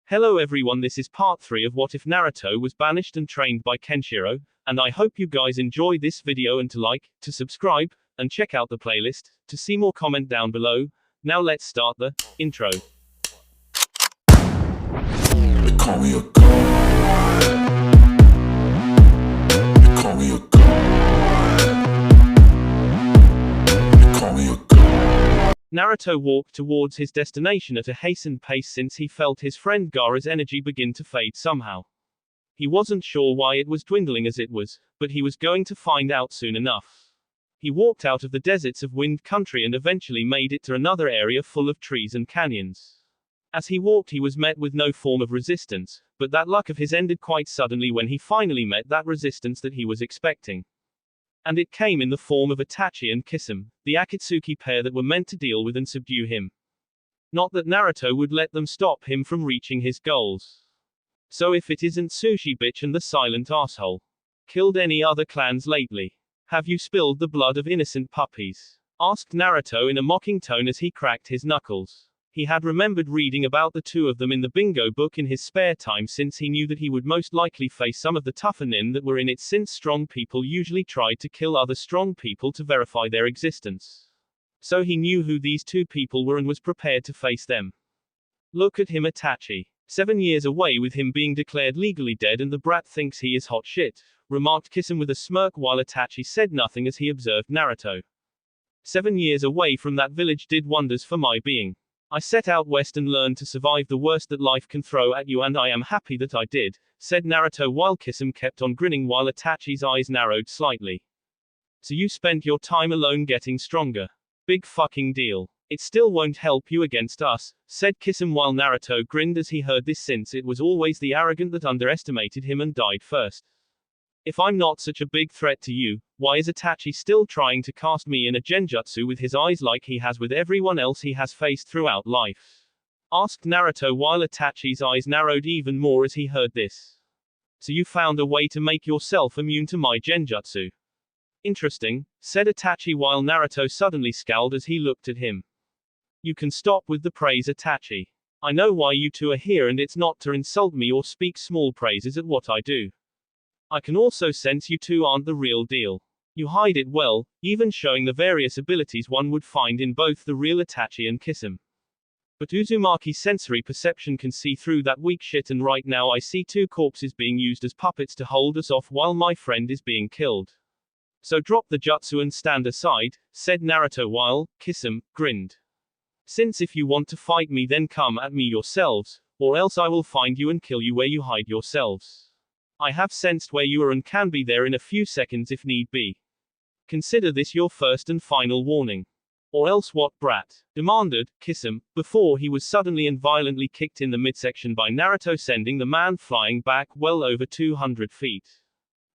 Hello everyone, this is part 3 of What If Naruto was banished and trained by Kenshiro, and I hope you guys enjoy this video and to like, to subscribe, and check out the playlist, to see more comment down below. Now let's start the intro. They call me a god. They call me a god. They call me a god. Naruto walked towards his destination at a hastened pace since he felt his friend Gaara's energy begin to fade somehow. He wasn't sure why it was dwindling as it was, but he was going to find out soon enough. He walked out of the deserts of Wind Country and eventually made it to another area full of trees and canyons. As he walked he was met with no form of resistance, but that luck of his ended quite suddenly when he finally met that resistance that he was expecting. And it came in the form of Itachi and Kisame, the Akatsuki pair that were meant to deal with and subdue him. Not that Naruto would let them stop him from reaching his goals. So if it isn't Sushi Bitch and the silent asshole. Killed any other clans lately? Have you spilled the blood of innocent puppies? Asked Naruto in a mocking tone as he cracked his knuckles. He had remembered reading about the two of them in the bingo book in his spare time since he knew that he would most likely face some of the tougher nin that were in it since strong people usually tried to kill other strong people to verify their existence. So he knew who these two people were and was prepared to face them. Look at him, Itachi. 7 years away with him being declared legally dead and the brat thinks he is hot shit, remarked Kisame with a smirk while Itachi said nothing as he observed Naruto. 7 years away from that village did wonders for my being. I set out west and learned to survive the worst that life can throw at you and I am happy that I did, said Naruto while Kisame kept on grinning while Itachi's eyes narrowed slightly. So you spent your time alone getting stronger. Big fucking deal. It still won't help you against us, said Kisame while Naruto grinned as he heard this since it was always the arrogant that underestimated him and died first. If I'm not such a big threat to you, why is Itachi still trying to cast me in a genjutsu with his eyes like he has with everyone else he has faced throughout life? Asked Naruto while Itachi's eyes narrowed even more as he heard this. So you found a way to make yourself immune to my genjutsu. Interesting, said Itachi while Naruto suddenly scowled as he looked at him. You can stop with the praise, Itachi. I know why you two are here and it's not to insult me or speak small praises at what I do. I can also sense you two aren't the real deal. You hide it well, even showing the various abilities one would find in both the real Itachi and Kisame. But Uzumaki's sensory perception can see through that weak shit and right now I see two corpses being used as puppets to hold us off while my friend is being killed. So drop the jutsu and stand aside, said Naruto while Kisame grinned. Since if you want to fight me then come at me yourselves, or else I will find you and kill you where you hide yourselves. I have sensed where you are and can be there in a few seconds if need be. Consider this your first and final warning. Or else what, brat? Demanded Kisame, before he was suddenly and violently kicked in the midsection by Naruto, sending the man flying back well over 200 feet.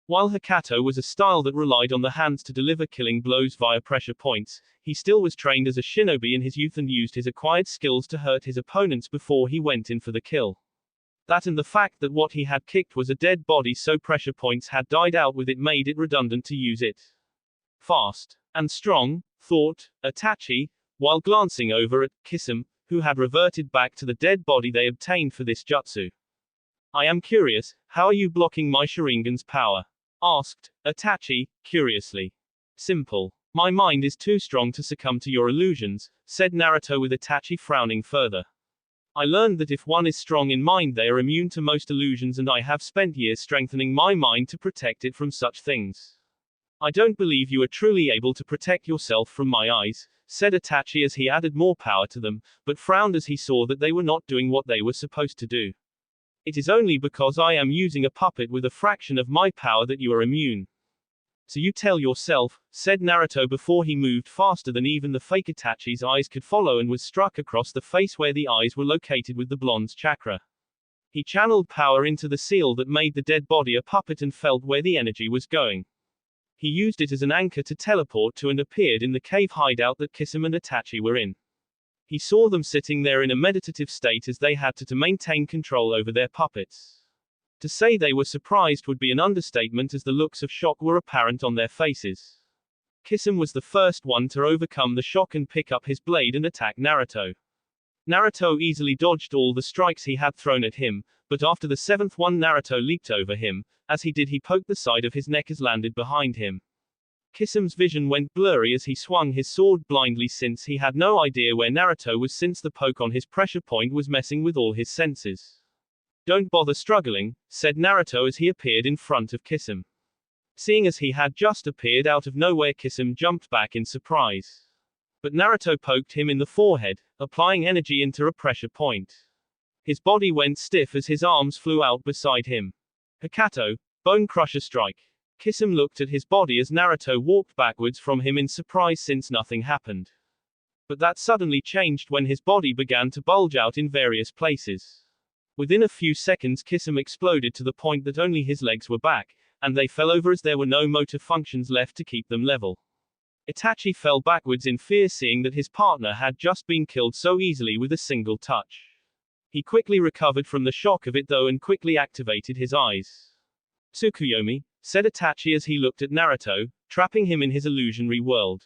While Hakato was a style that relied on the hands to deliver killing blows via pressure points, he still was trained as a shinobi in his youth and used his acquired skills to hurt his opponents before he went in for the kill. That and the fact that what he had kicked was a dead body so pressure points had died out with it made it redundant to use it. Fast and strong, thought Itachi, while glancing over at Kisame, who had reverted back to the dead body they obtained for this jutsu. I am curious, how are you blocking my Sharingan's power? Asked Itachi, curiously. Simple. My mind is too strong to succumb to your illusions, said Naruto with Itachi frowning further. I learned that if one is strong in mind they are immune to most illusions and I have spent years strengthening my mind to protect it from such things. I don't believe you are truly able to protect yourself from my eyes, said Itachi as he added more power to them, but frowned as he saw that they were not doing what they were supposed to do. It is only because I am using a puppet with a fraction of my power that you are immune. So you tell yourself, said Naruto before he moved faster than even the fake Itachi's eyes could follow and was struck across the face where the eyes were located with the blonde's chakra. He channeled power into the seal that made the dead body a puppet and felt where the energy was going. He used it as an anchor to teleport to and appeared in the cave hideout that Kisame and Itachi were in. He saw them sitting there in a meditative state as they had to maintain control over their puppets. To say they were surprised would be an understatement as the looks of shock were apparent on their faces. Kisame was the first one to overcome the shock and pick up his blade and attack Naruto. Naruto easily dodged all the strikes he had thrown at him, but after the seventh one Naruto leaped over him. As he did he poked the side of his neck as landed behind him. Kisam's vision went blurry as he swung his sword blindly since he had no idea where Naruto was since the poke on his pressure point was messing with all his senses. Don't bother struggling, said Naruto as he appeared in front of Kisam. Seeing as he had just appeared out of nowhere Kisam jumped back in surprise. But Naruto poked him in the forehead, applying energy into a pressure point. His body went stiff as his arms flew out beside him. Hakato, Bone Crusher Strike. Kisam looked at his body as Naruto walked backwards from him in surprise since nothing happened. But that suddenly changed when his body began to bulge out in various places. Within a few seconds Kisam exploded to the point that only his legs were back, and they fell over as there were no motor functions left to keep them level. Itachi fell backwards in fear seeing that his partner had just been killed so easily with a single touch. He quickly recovered from the shock of it though and quickly activated his eyes. Tsukuyomi, said Itachi as he looked at Naruto, trapping him in his illusionary world.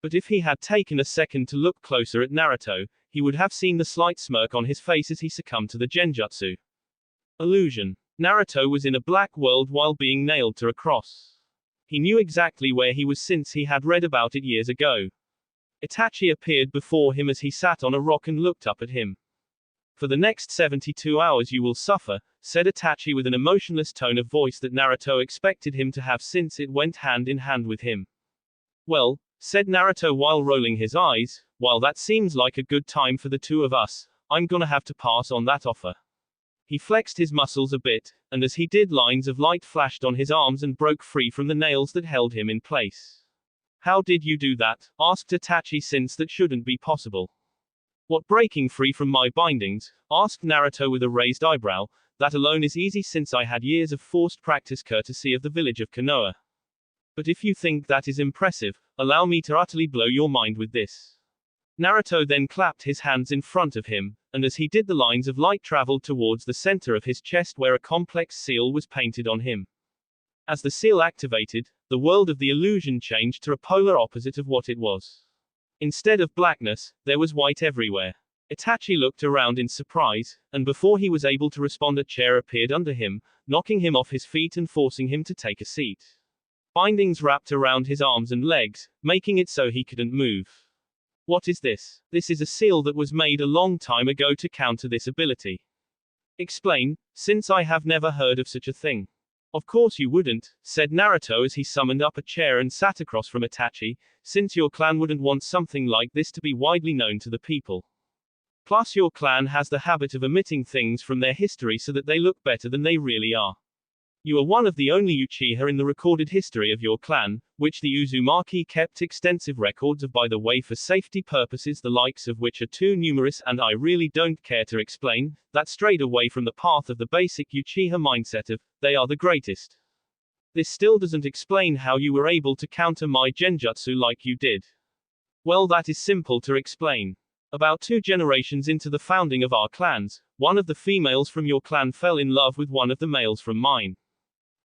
But if he had taken a second to look closer at Naruto, he would have seen the slight smirk on his face as he succumbed to the genjutsu. Illusion. Naruto was in a black world while being nailed to a cross. He knew exactly where he was since he had read about it years ago. Itachi appeared before him as he sat on a rock and looked up at him. For the next 72 hours you will suffer, said Itachi with an emotionless tone of voice that Naruto expected him to have since it went hand in hand with him. Well, said Naruto while rolling his eyes, while that seems like a good time for the two of us, I'm gonna have to pass on that offer. He flexed his muscles a bit, and as he did lines of light flashed on his arms and broke free from the nails that held him in place. How did you do that? Asked Itachi since that shouldn't be possible. What breaking free from my bindings? Asked Naruto with a raised eyebrow. That alone is easy since I had years of forced practice courtesy of the village of Konoha. But if you think that is impressive, allow me to utterly blow your mind with this. Naruto then clapped his hands in front of him, and as he did the lines of light traveled towards the center of his chest where a complex seal was painted on him. As the seal activated, the world of the illusion changed to a polar opposite of what it was. Instead of blackness, there was white everywhere. Itachi looked around in surprise, and before he was able to respond a chair appeared under him, knocking him off his feet and forcing him to take a seat. Bindings wrapped around his arms and legs, making it so he couldn't move. What is this? This is a seal that was made a long time ago to counter this ability. Explain, since I have never heard of such a thing. Of course you wouldn't, said Naruto as he summoned up a chair and sat across from Itachi, since your clan wouldn't want something like this to be widely known to the people. Plus your clan has the habit of omitting things from their history so that they look better than they really are. You are one of the only Uchiha in the recorded history of your clan, which the Uzumaki kept extensive records of by the way for safety purposes the likes of which are too numerous and I really don't care to explain, that strayed away from the path of the basic Uchiha mindset of, they are the greatest. This still doesn't explain how you were able to counter my genjutsu like you did. Well that is simple to explain. About 2 generations into the founding of our clans, one of the females from your clan fell in love with one of the males from mine.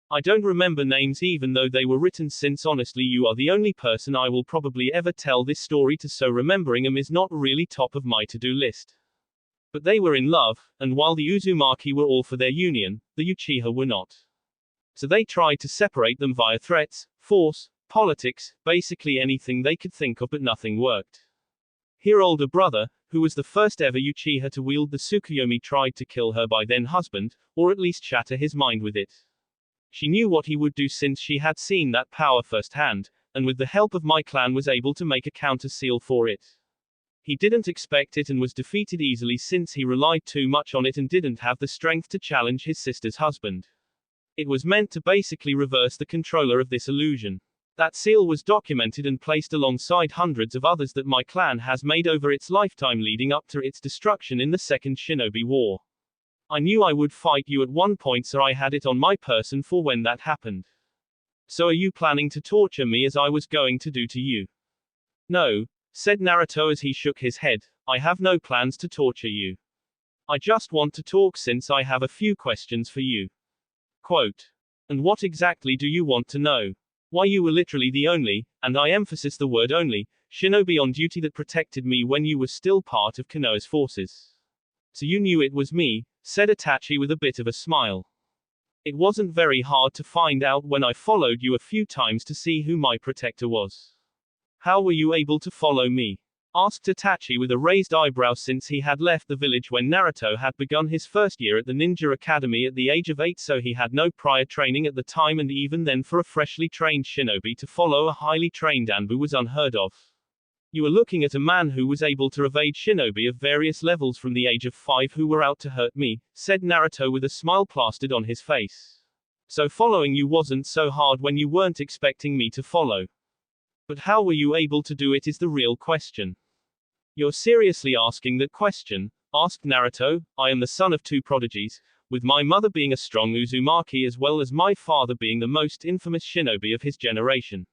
I don't remember names even though they were written since honestly you are the only person I will probably ever tell this story to so remembering them is not really top of my to-do list. But they were in love, and while the Uzumaki were all for their union, the Uchiha were not. So they tried to separate them via threats, force, politics, basically anything they could think of but nothing worked. Her older brother, who was the first ever Uchiha to wield the Tsukuyomi tried to kill her by then husband, or at least shatter his mind with it. She knew what he would do since she had seen that power firsthand, and with the help of my clan was able to make a counter seal for it. He didn't expect it and was defeated easily since he relied too much on it and didn't have the strength to challenge his sister's husband. It was meant to basically reverse the controller of this illusion. That seal was documented and placed alongside hundreds of others that my clan has made over its lifetime leading up to its destruction in the Second Shinobi War. I knew I would fight you at one point so I had it on my person for when that happened. So are you planning to torture me as I was going to do to you? No, said Naruto as he shook his head, I have no plans to torture you. I just want to talk since I have a few questions for you. Quote. And what exactly do you want to know? Why you were literally the only, and I emphasize the word only, shinobi on duty that protected me when you were still part of Konoha's forces. So you knew it was me, said Itachi with a bit of a smile. It wasn't very hard to find out when I followed you a few times to see who my protector was. How were you able to follow me? Asked Itachi with a raised eyebrow since he had left the village when Naruto had begun his first year at the ninja academy at the age of 8, so he had no prior training at the time, and even then for a freshly trained shinobi to follow a highly trained Anbu was unheard of. You were looking at a man who was able to evade shinobi of various levels from the age of 5 who were out to hurt me, said Naruto with a smile plastered on his face. So following you wasn't so hard when you weren't expecting me to follow. But how were you able to do it is the real question. You're seriously asking that question? Asked Naruto. I am the son of 2 prodigies, with my mother being a strong Uzumaki as well as my father being the most infamous shinobi of his generation.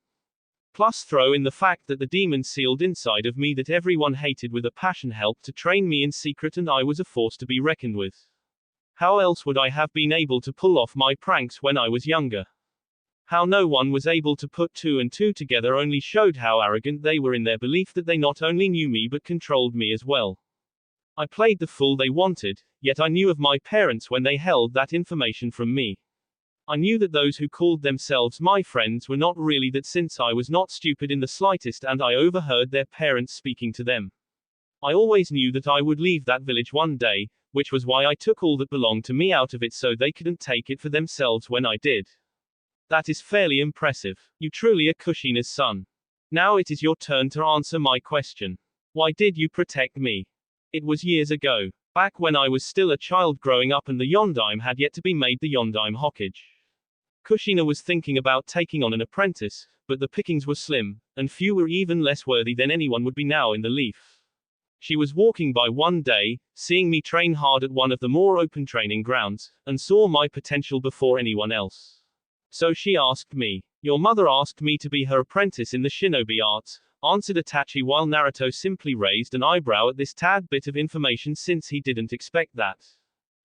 Plus throw in the fact that the demon sealed inside of me that everyone hated with a passion helped to train me in secret, and I was a force to be reckoned with. How else would I have been able to pull off my pranks when I was younger? How no one was able to put 2 and 2 together only showed how arrogant they were in their belief that they not only knew me but controlled me as well. I played the fool they wanted, yet I knew of my parents when they held that information from me. I knew that those who called themselves my friends were not really that, since I was not stupid in the slightest and I overheard their parents speaking to them. I always knew that I would leave that village one day, which was why I took all that belonged to me out of it so they couldn't take it for themselves when I did. That is fairly impressive. You truly are Kushina's son. Now it is your turn to answer my question. Why did you protect me? It was years ago. Back when I was still a child growing up and the Yondaime had yet to be made the Yondaime Hokage. Kushina was thinking about taking on an apprentice, but the pickings were slim, and few were even less worthy than anyone would be now in the Leaf. She was walking by one day, seeing me train hard at one of the more open training grounds, and saw my potential before anyone else. So she asked me. Your mother asked me to be her apprentice in the shinobi arts, answered Itachi while Naruto simply raised an eyebrow at this tad bit of information since he didn't expect that.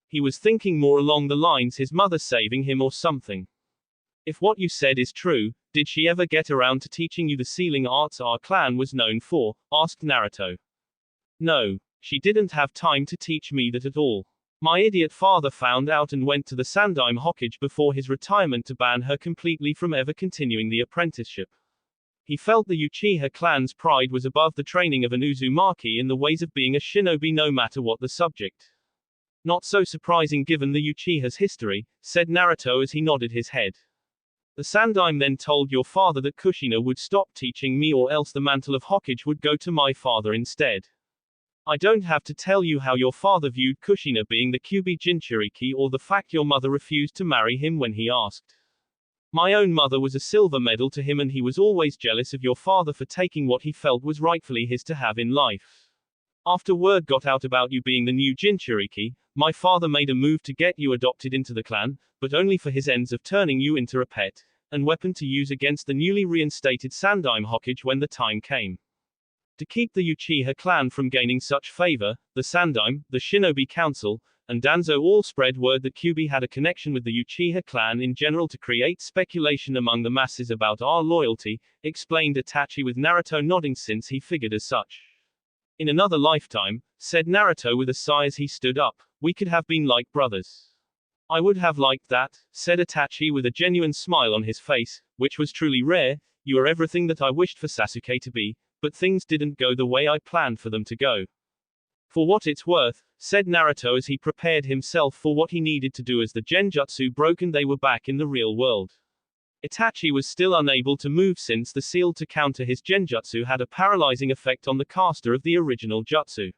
He was thinking more along the lines his mother saving him or something. If what you said is true, did she ever get around to teaching you the sealing arts our clan was known for? Asked Naruto. No, she didn't have time to teach me that at all. My idiot father found out and went to the Sandaime Hokage before his retirement to ban her completely from ever continuing the apprenticeship. He felt the Uchiha clan's pride was above the training of an Uzumaki in the ways of being a shinobi no matter what the subject. Not so surprising given the Uchiha's history, said Naruto as he nodded his head. The Sandaime then told your father that Kushina would stop teaching me or else the mantle of Hokage would go to my father instead. I don't have to tell you how your father viewed Kushina being the Kyuubi Jinchuriki or the fact your mother refused to marry him when he asked. My own mother was a silver medal to him and he was always jealous of your father for taking what he felt was rightfully his to have in life. After word got out about you being the new Jinchuriki, my father made a move to get you adopted into the clan, but only for his ends of turning you into a pet and weapon to use against the newly reinstated Sandaime Hokage when the time came. To keep the Uchiha clan from gaining such favor, the Sandaime, the Shinobi Council, and Danzo all spread word that Kyuubi had a connection with the Uchiha clan in general to create speculation among the masses about our loyalty, explained Itachi with Naruto nodding since he figured as such. In another lifetime, said Naruto with a sigh as he stood up, we could have been like brothers. I would have liked that, said Itachi with a genuine smile on his face, which was truly rare. You are everything that I wished for Sasuke to be, but things didn't go the way I planned for them to go. For what it's worth, said Naruto as he prepared himself for what he needed to do as the genjutsu broke and they were back in the real world. Itachi was still unable to move since the seal to counter his genjutsu had a paralyzing effect on the caster of the original jutsu.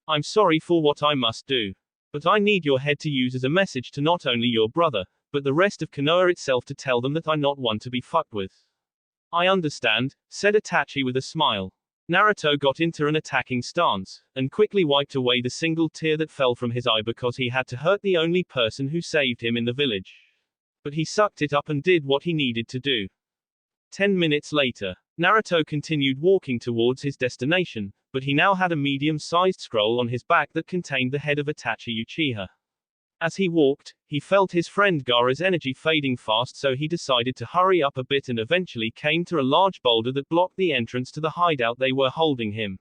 I'm sorry for what I must do. But I need your head to use as a message to not only your brother, but the rest of Konoha itself to tell them that I'm not one to be fucked with. I understand, said Itachi with a smile. Naruto got into an attacking stance, and quickly wiped away the single tear that fell from his eye because he had to hurt the only person who saved him in the village. But he sucked it up and did what he needed to do. 10 minutes later, Naruto continued walking towards his destination, but he now had a medium-sized scroll on his back that contained the head of Itachi Uchiha. As he walked, he felt his friend Gaara's energy fading fast, so he decided to hurry up a bit and eventually came to a large boulder that blocked the entrance to the hideout they were holding him.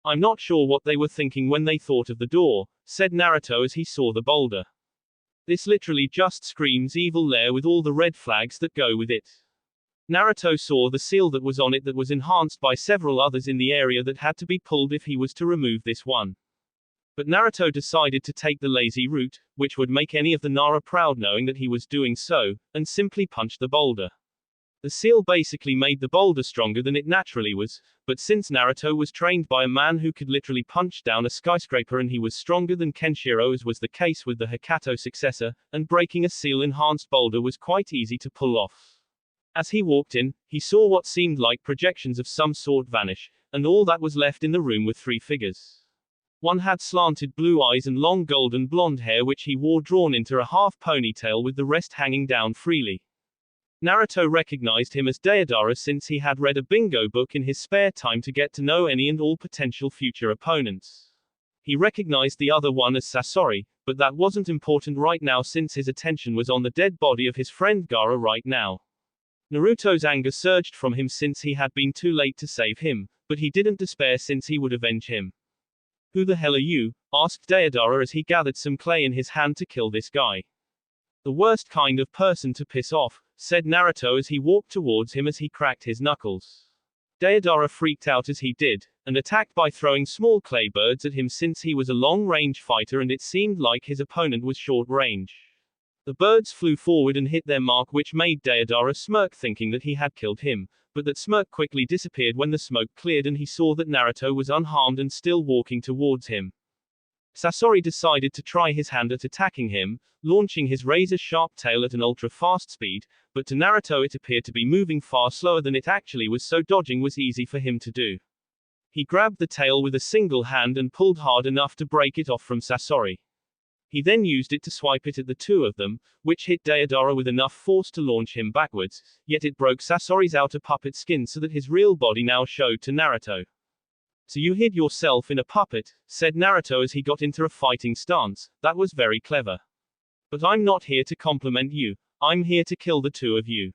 I'm not sure what they were thinking when they thought of the door, said Naruto as he saw the boulder. This literally just screams evil lair with all the red flags that go with it. Naruto saw the seal that was on it that was enhanced by several others in the area that had to be pulled if he was to remove this one. But Naruto decided to take the lazy route, which would make any of the Nara proud knowing that he was doing so, and simply punched the boulder. The seal basically made the boulder stronger than it naturally was, but since Naruto was trained by a man who could literally punch down a skyscraper and he was stronger than Kenshiro as was the case with the Hakato successor, and breaking a seal-enhanced boulder was quite easy to pull off. As he walked in, he saw what seemed like projections of some sort vanish, and all that was left in the room were three figures. One had slanted blue eyes and long golden blonde hair which he wore drawn into a half ponytail with the rest hanging down freely. Naruto recognized him as Deidara since he had read a bingo book in his spare time to get to know any and all potential future opponents. He recognized the other one as Sasori, but that wasn't important right now since his attention was on the dead body of his friend Gaara right now. Naruto's anger surged from him since he had been too late to save him, but he didn't despair since he would avenge him. Who the hell are you? Asked Deidara as he gathered some clay in his hand to kill this guy. The worst kind of person to piss off, said Naruto as he walked towards him as he cracked his knuckles. Deidara freaked out as he did, and attacked by throwing small clay birds at him since he was a long-range fighter and it seemed like his opponent was short-range. The birds flew forward and hit their mark which made Deidara smirk thinking that he had killed him, but that smirk quickly disappeared when the smoke cleared and he saw that Naruto was unharmed and still walking towards him. Sasori decided to try his hand at attacking him, launching his razor-sharp tail at an ultra-fast speed, but to Naruto it appeared to be moving far slower than it actually was, so dodging was easy for him to do. He grabbed the tail with a single hand and pulled hard enough to break it off from Sasori. He then used it to swipe it at the two of them, which hit Deidara with enough force to launch him backwards, yet it broke Sasori's outer puppet skin so that his real body now showed to Naruto. So you hid yourself in a puppet, said Naruto as he got into a fighting stance. That was very clever. But I'm not here to compliment you, I'm here to kill the two of you.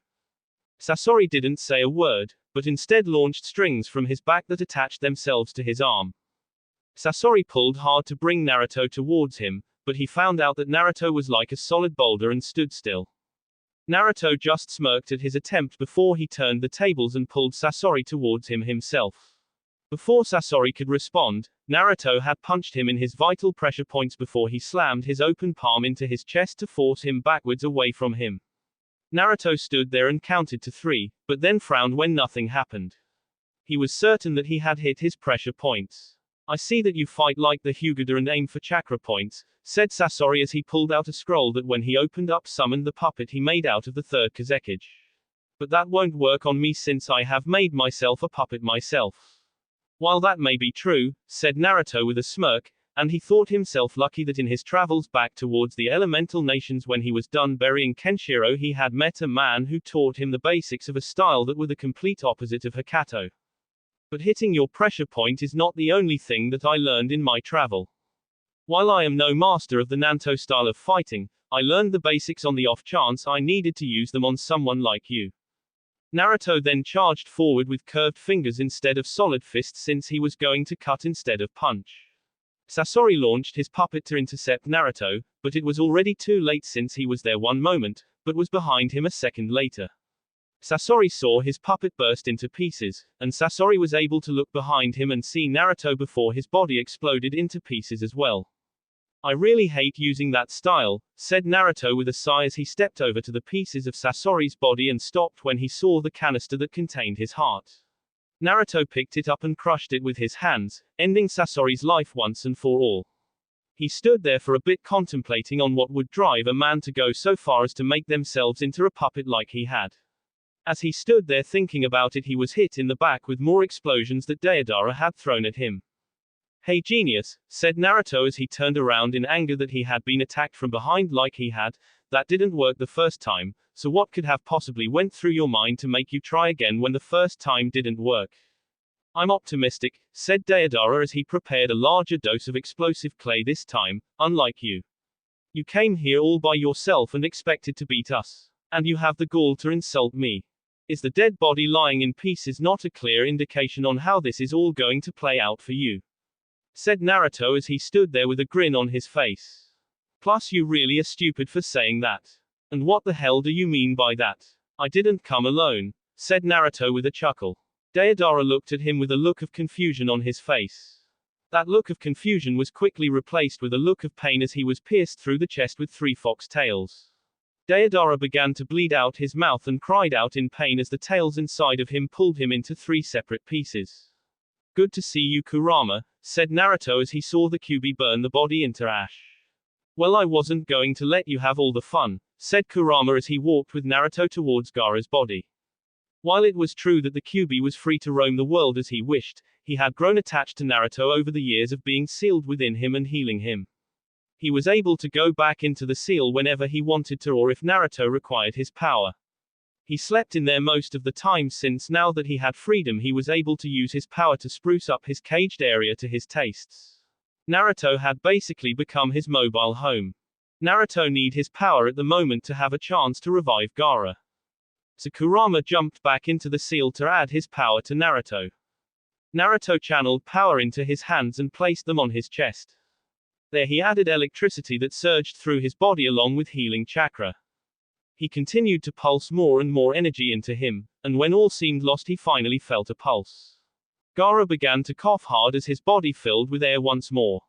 Sasori didn't say a word, but instead launched strings from his back that attached themselves to his arm. Sasori pulled hard to bring Naruto towards him, but he found out that Naruto was like a solid boulder and stood still. Naruto just smirked at his attempt before he turned the tables and pulled Sasori towards him himself. Before Sasori could respond, Naruto had punched him in his vital pressure points before he slammed his open palm into his chest to force him backwards away from him. Naruto stood there and counted to 3, but then frowned when nothing happened. He was certain that he had hit his pressure points. I see that you fight like the Hyuga and aim for chakra points, said Sasori as he pulled out a scroll that when he opened up summoned the puppet he made out of the third Kazekage. But that won't work on me since I have made myself a puppet myself. While that may be true, said Naruto with a smirk, and he thought himself lucky that in his travels back towards the elemental nations when he was done burying Kenshiro he had met a man who taught him the basics of a style that were the complete opposite of Hakato. But hitting your pressure point is not the only thing that I learned in my travel. While I am no master of the Nanto style of fighting, I learned the basics on the off chance I needed to use them on someone like you. Naruto then charged forward with curved fingers instead of solid fists since he was going to cut instead of punch. Sasori launched his puppet to intercept Naruto, but it was already too late since he was there one moment, but was behind him a second later. Sasori saw his puppet burst into pieces, and Sasori was able to look behind him and see Naruto before his body exploded into pieces as well. I really hate using that style, said Naruto with a sigh as he stepped over to the pieces of Sasori's body and stopped when he saw the canister that contained his heart. Naruto picked it up and crushed it with his hands, ending Sasori's life once and for all. He stood there for a bit contemplating on what would drive a man to go so far as to make themselves into a puppet like he had. As he stood there thinking about it he was hit in the back with more explosions that Deidara had thrown at him. Hey genius, said Naruto as he turned around in anger that he had been attacked from behind like he had. That didn't work the first time, so what could have possibly went through your mind to make you try again when the first time didn't work? I'm optimistic, said Deidara as he prepared a larger dose of explosive clay this time, unlike you. You came here all by yourself and expected to beat us. And you have the gall to insult me. Is the dead body lying in pieces not a clear indication on how this is all going to play out for you? Said Naruto as he stood there with a grin on his face. Plus you really are stupid for saying that. And what the hell do you mean by that? I didn't come alone, said Naruto with a chuckle. Deidara looked at him with a look of confusion on his face. That look of confusion was quickly replaced with a look of pain as he was pierced through the chest with 3 fox tails. Deidara began to bleed out his mouth and cried out in pain as the tails inside of him pulled him into 3 separate pieces. Good to see you, Kurama, said Naruto as he saw the Kyuubi burn the body into ash. Well, I wasn't going to let you have all the fun, said Kurama as he walked with Naruto towards Gaara's body. While it was true that the Kyuubi was free to roam the world as he wished, he had grown attached to Naruto over the years of being sealed within him and healing him. He was able to go back into the seal whenever he wanted to or if Naruto required his power. He slept in there most of the time since now that he had freedom he was able to use his power to spruce up his caged area to his tastes. Naruto had basically become his mobile home. Naruto need his power at the moment to have a chance to revive Gaara. So Kurama jumped back into the seal to add his power to Naruto. Naruto channeled power into his hands and placed them on his chest. There he added electricity that surged through his body along with healing chakra. He continued to pulse more and more energy into him, and when all seemed lost he finally felt a pulse. Gaara began to cough hard as his body filled with air once more.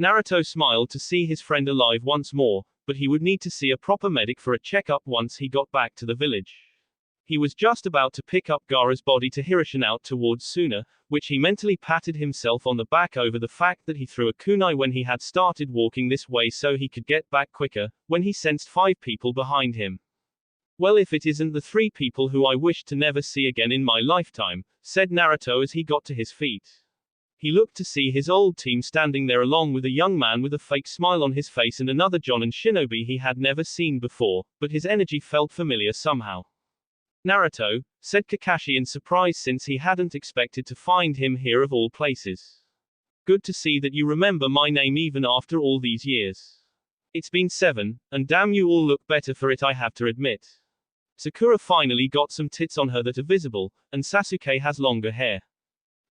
Naruto smiled to see his friend alive once more, but he would need to see a proper medic for a checkup once he got back to the village. He was just about to pick up Gaara's body to Hirishin out towards Suna, which he mentally patted himself on the back over the fact that he threw a kunai when he had started walking this way so he could get back quicker, when he sensed 5 people behind him. Well, if it isn't the 3 people who I wished to never see again in my lifetime, said Naruto as he got to his feet. He looked to see his old team standing there along with a young man with a fake smile on his face and another Jonin shinobi he had never seen before, but his energy felt familiar somehow. Naruto, said Kakashi in surprise since he hadn't expected to find him here of all places. Good to see that you remember my name even after all these years. It's been 7, and damn you all look better for it I have to admit. Sakura finally got some tits on her that are visible, and Sasuke has longer hair.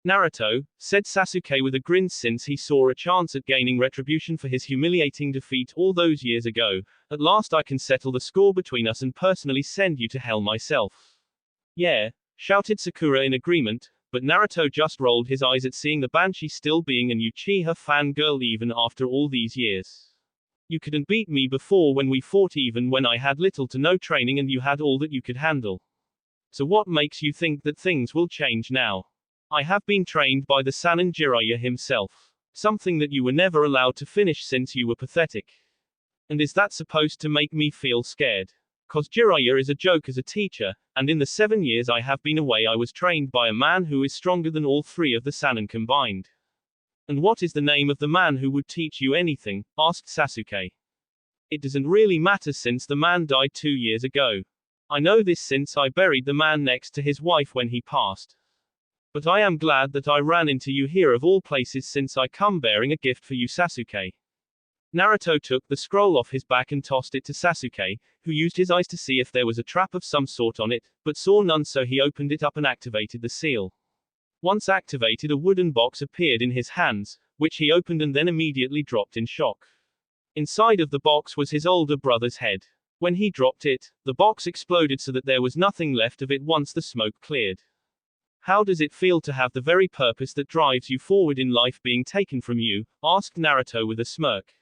Naruto, said Sasuke with a grin since he saw a chance at gaining retribution for his humiliating defeat all those years ago. At last I can settle the score between us and personally send you to hell myself. Yeah, shouted Sakura in agreement, but Naruto just rolled his eyes at seeing the Banshee still being an Uchiha fangirl even after all these years. You couldn't beat me before when we fought even when I had little to no training and you had all that you could handle. So what makes you think that things will change now? I have been trained by the Sannin Jiraiya himself. Something that you were never allowed to finish since you were pathetic. And is that supposed to make me feel scared? Cause Jiraiya is a joke as a teacher, and in the 7 years I have been away I was trained by a man who is stronger than all 3 of the Sannin combined. And what is the name of the man who would teach you anything? Asked Sasuke. It doesn't really matter since the man died 2 years ago. I know this since I buried the man next to his wife when he passed. But I am glad that I ran into you here of all places since I come bearing a gift for you Sasuke. Naruto took the scroll off his back and tossed it to Sasuke, who used his eyes to see if there was a trap of some sort on it, but saw none so he opened it up and activated the seal. Once activated a wooden box appeared in his hands, which he opened and then immediately dropped in shock. Inside of the box was his older brother's head. When he dropped it, the box exploded so that there was nothing left of it once the smoke cleared. How does it feel to have the very purpose that drives you forward in life being taken from you? Asked Naruto with a smirk.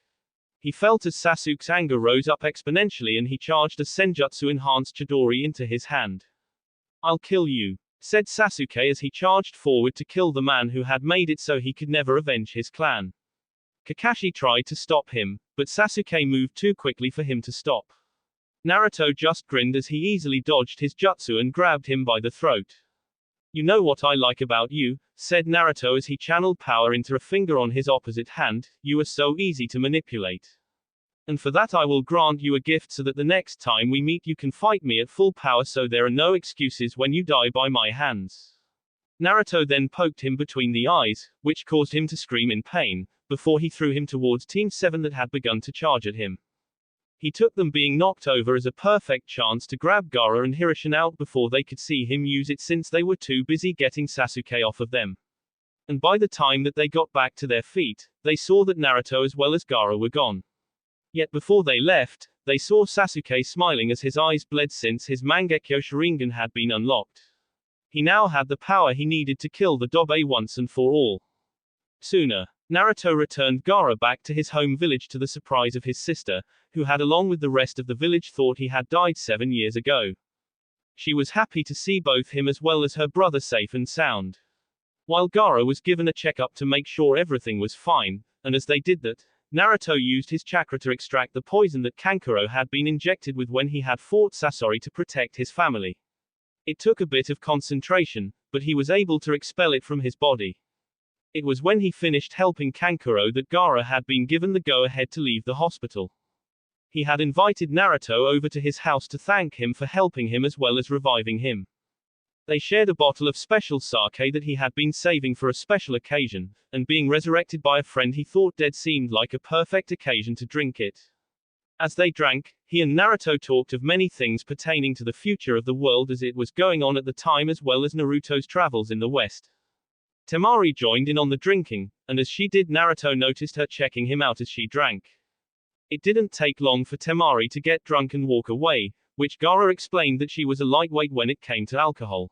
He felt as Sasuke's anger rose up exponentially and he charged a senjutsu-enhanced Chidori into his hand. I'll kill you, said Sasuke as he charged forward to kill the man who had made it so he could never avenge his clan. Kakashi tried to stop him, but Sasuke moved too quickly for him to stop. Naruto just grinned as he easily dodged his jutsu and grabbed him by the throat. You know what I like about you, said Naruto as he channeled power into a finger on his opposite hand, you are so easy to manipulate. And for that I will grant you a gift so that the next time we meet you can fight me at full power so there are no excuses when you die by my hands. Naruto then poked him between the eyes, which caused him to scream in pain, before he threw him towards Team 7 that had begun to charge at him. He took them being knocked over as a perfect chance to grab Gaara and Hirushina out before they could see him use it since they were too busy getting Sasuke off of them. And by the time that they got back to their feet, they saw that Naruto as well as Gaara were gone. Yet before they left, they saw Sasuke smiling as his eyes bled since his Mangekyo Sharingan had been unlocked. He now had the power he needed to kill the Dobe once and for all. Sooner, Naruto returned Gaara back to his home village to the surprise of his sister, who had along with the rest of the village thought he had died 7 years ago. She was happy to see both him as well as her brother safe and sound. While Gaara was given a checkup to make sure everything was fine, and as they did that, Naruto used his chakra to extract the poison that Kankuro had been injected with when he had fought Sasori to protect his family. It took a bit of concentration, but he was able to expel it from his body. It was when he finished helping Kankuro that Gaara had been given the go-ahead to leave the hospital. He had invited Naruto over to his house to thank him for helping him as well as reviving him. They shared a bottle of special sake that he had been saving for a special occasion, and being resurrected by a friend he thought dead seemed like a perfect occasion to drink it. As they drank, he and Naruto talked of many things pertaining to the future of the world as it was going on at the time as well as Naruto's travels in the West. Temari joined in on the drinking, and as she did Naruto noticed her checking him out as she drank. It didn't take long for Temari to get drunk and walk away, which Gaara explained that she was a lightweight when it came to alcohol.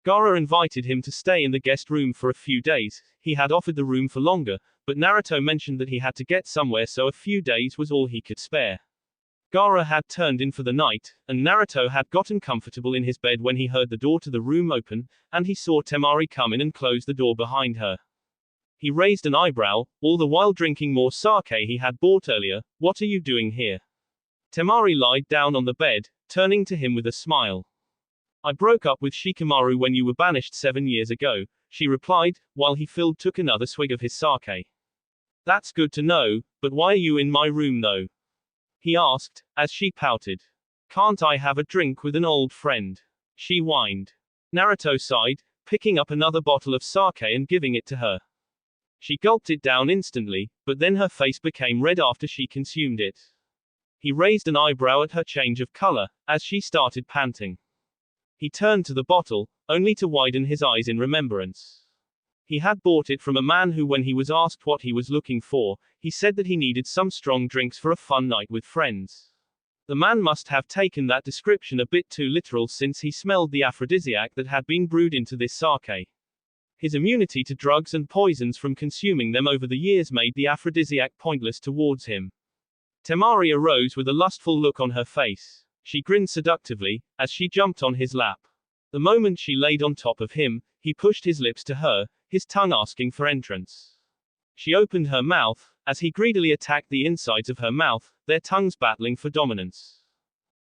Gaara invited him to stay in the guest room for a few days. He had offered the room for longer, but Naruto mentioned that he had to get somewhere so a few days was all he could spare. Gaara had turned in for the night, and Naruto had gotten comfortable in his bed when he heard the door to the room open, and he saw Temari come in and close the door behind her. He raised an eyebrow, all the while drinking more sake he had bought earlier. "What are you doing here?" Temari lied down on the bed, turning to him with a smile. "I broke up with Shikamaru when you were banished 7 years ago," she replied, while he took another swig of his sake. "That's good to know, but why are you in my room though?" he asked, as she pouted. "Can't I have a drink with an old friend?" she whined. Naruto sighed, picking up another bottle of sake and giving it to her. She gulped it down instantly, but then her face became red after she consumed it. He raised an eyebrow at her change of color, as she started panting. He turned to the bottle, only to widen his eyes in remembrance. He had bought it from a man who, when he was asked what he was looking for, he said that he needed some strong drinks for a fun night with friends. The man must have taken that description a bit too literal since he smelled the aphrodisiac that had been brewed into this sake. His immunity to drugs and poisons from consuming them over the years made the aphrodisiac pointless towards him. Temari arose with a lustful look on her face. She grinned seductively, as she jumped on his lap. The moment she laid on top of him, he pushed his lips to her, his tongue asking for entrance. She opened her mouth, as he greedily attacked the insides of her mouth, their tongues battling for dominance.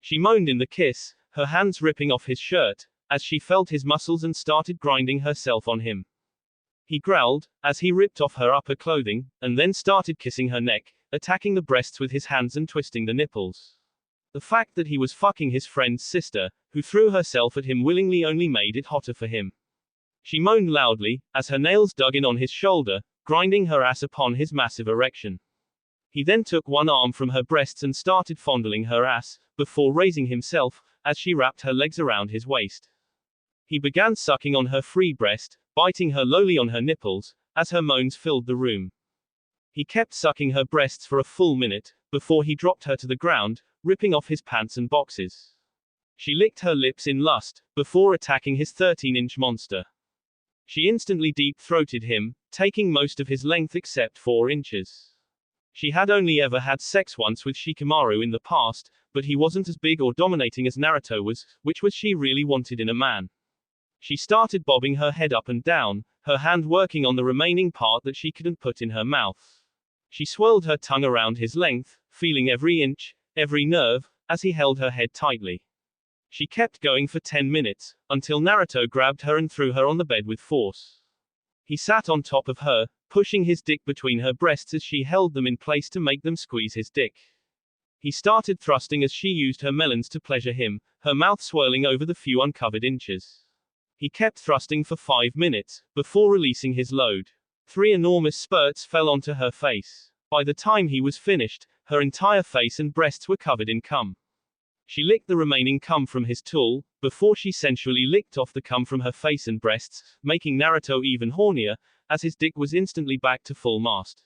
She moaned in the kiss, her hands ripping off his shirt, as she felt his muscles and started grinding herself on him. He growled, as he ripped off her upper clothing, and then started kissing her neck, attacking the breasts with his hands and twisting the nipples. The fact that he was fucking his friend's sister, who threw herself at him willingly, only made it hotter for him. She moaned loudly, as her nails dug in on his shoulder, grinding her ass upon his massive erection. He then took one arm from her breasts and started fondling her ass, before raising himself, as she wrapped her legs around his waist. He began sucking on her free breast, biting her lowly on her nipples, as her moans filled the room. He kept sucking her breasts for a full minute, before he dropped her to the ground, ripping off his pants and boxes. She licked her lips in lust, before attacking his 13-inch monster. She instantly deep-throated him, taking most of his length except 4 inches. She had only ever had sex once with Shikamaru in the past, but he wasn't as big or dominating as Naruto was, which was she really wanted in a man. She started bobbing her head up and down, her hand working on the remaining part that she couldn't put in her mouth. She swirled her tongue around his length, feeling every inch, every nerve, as he held her head tightly. She kept going for 10 minutes, until Naruto grabbed her and threw her on the bed with force. He sat on top of her, pushing his dick between her breasts as she held them in place to make them squeeze his dick. He started thrusting as she used her melons to pleasure him, her mouth swirling over the few uncovered inches. He kept thrusting for 5 minutes, before releasing his load. 3 enormous spurts fell onto her face. By the time he was finished, Her entire face and breasts were covered in cum. She licked the remaining cum from his tool, before she sensually licked off the cum from her face and breasts, making Naruto even hornier, as his dick was instantly back to full mast.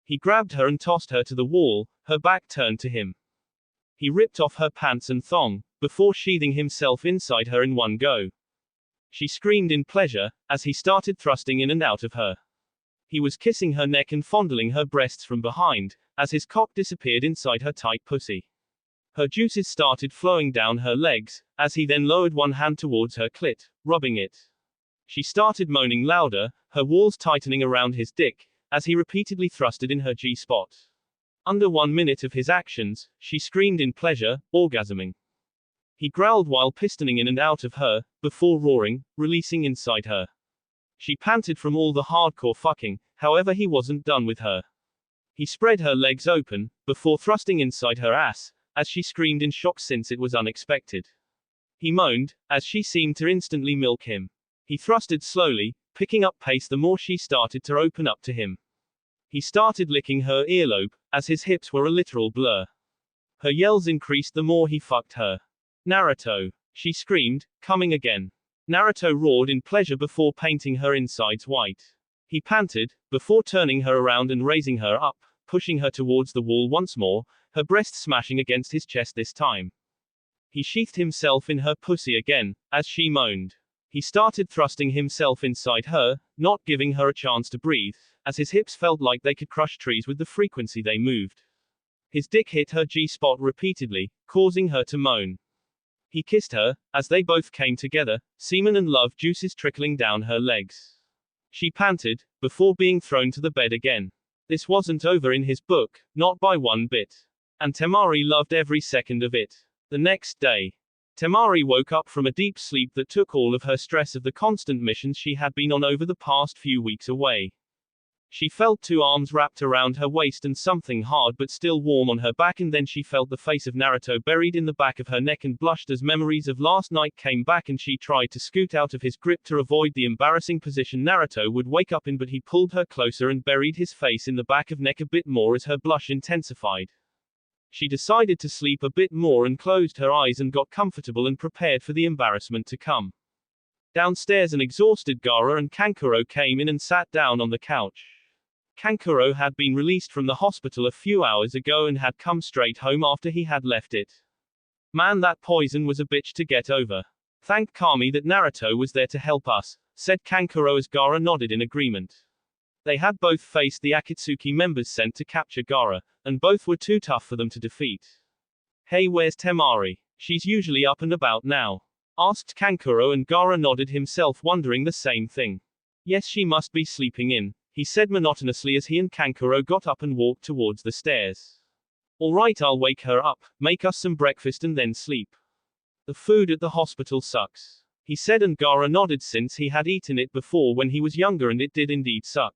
He grabbed her and tossed her to the wall, her back turned to him. He ripped off her pants and thong, before sheathing himself inside her in one go. She screamed in pleasure, as he started thrusting in and out of her. He was kissing her neck and fondling her breasts from behind, as his cock disappeared inside her tight pussy. Her juices started flowing down her legs, as he then lowered one hand towards her clit, rubbing it. She started moaning louder, her walls tightening around his dick, as he repeatedly thrusted in her G-spot. Under 1 minute of his actions, she screamed in pleasure, orgasming. He growled while pistoning in and out of her, before roaring, releasing inside her. She panted from all the hardcore fucking, however he wasn't done with her. He spread her legs open, before thrusting inside her ass, as she screamed in shock since it was unexpected. He moaned, as she seemed to instantly milk him. He thrusted slowly, picking up pace the more she started to open up to him. He started licking her earlobe, as his hips were a literal blur. Her yells increased the more he fucked her. Naruto! She screamed, coming again. Naruto roared in pleasure before painting her insides white. He panted, before turning her around and raising her up, pushing her towards the wall once more, her breast smashing against his chest this time. He sheathed himself in her pussy again, as she moaned. He started thrusting himself inside her, not giving her a chance to breathe, as his hips felt like they could crush trees with the frequency they moved. His dick hit her G-spot repeatedly, causing her to moan. He kissed her, as they both came together, semen and love juices trickling down her legs. She panted, before being thrown to the bed again. This wasn't over in his book, not by one bit. And Temari loved every second of it. The next day, Temari woke up from a deep sleep that took all of her stress of the constant missions she had been on over the past few weeks away. She felt 2 arms wrapped around her waist and something hard but still warm on her back, and then she felt the face of Naruto buried in the back of her neck and blushed as memories of last night came back, and she tried to scoot out of his grip to avoid the embarrassing position Naruto would wake up in, but he pulled her closer and buried his face in the back of neck a bit more as her blush intensified. She decided to sleep a bit more and closed her eyes and got comfortable and prepared for the embarrassment to come. Downstairs, an exhausted Gaara and Kankuro came in and sat down on the couch. Kankuro had been released from the hospital a few hours ago and had come straight home after he had left it. Man, that poison was a bitch to get over. Thank Kami that Naruto was there to help us, said Kankuro as Gaara nodded in agreement. They had both faced the Akatsuki members sent to capture Gaara, and both were too tough for them to defeat. Hey, where's Temari? She's usually up and about now, asked Kankuro, and Gaara nodded himself, wondering the same thing. Yes, she must be sleeping in, he said monotonously as he and Kankuro got up and walked towards the stairs. All right, I'll wake her up, make us some breakfast and then sleep. The food at the hospital sucks, he said, and Gaara nodded since he had eaten it before when he was younger and it did indeed suck.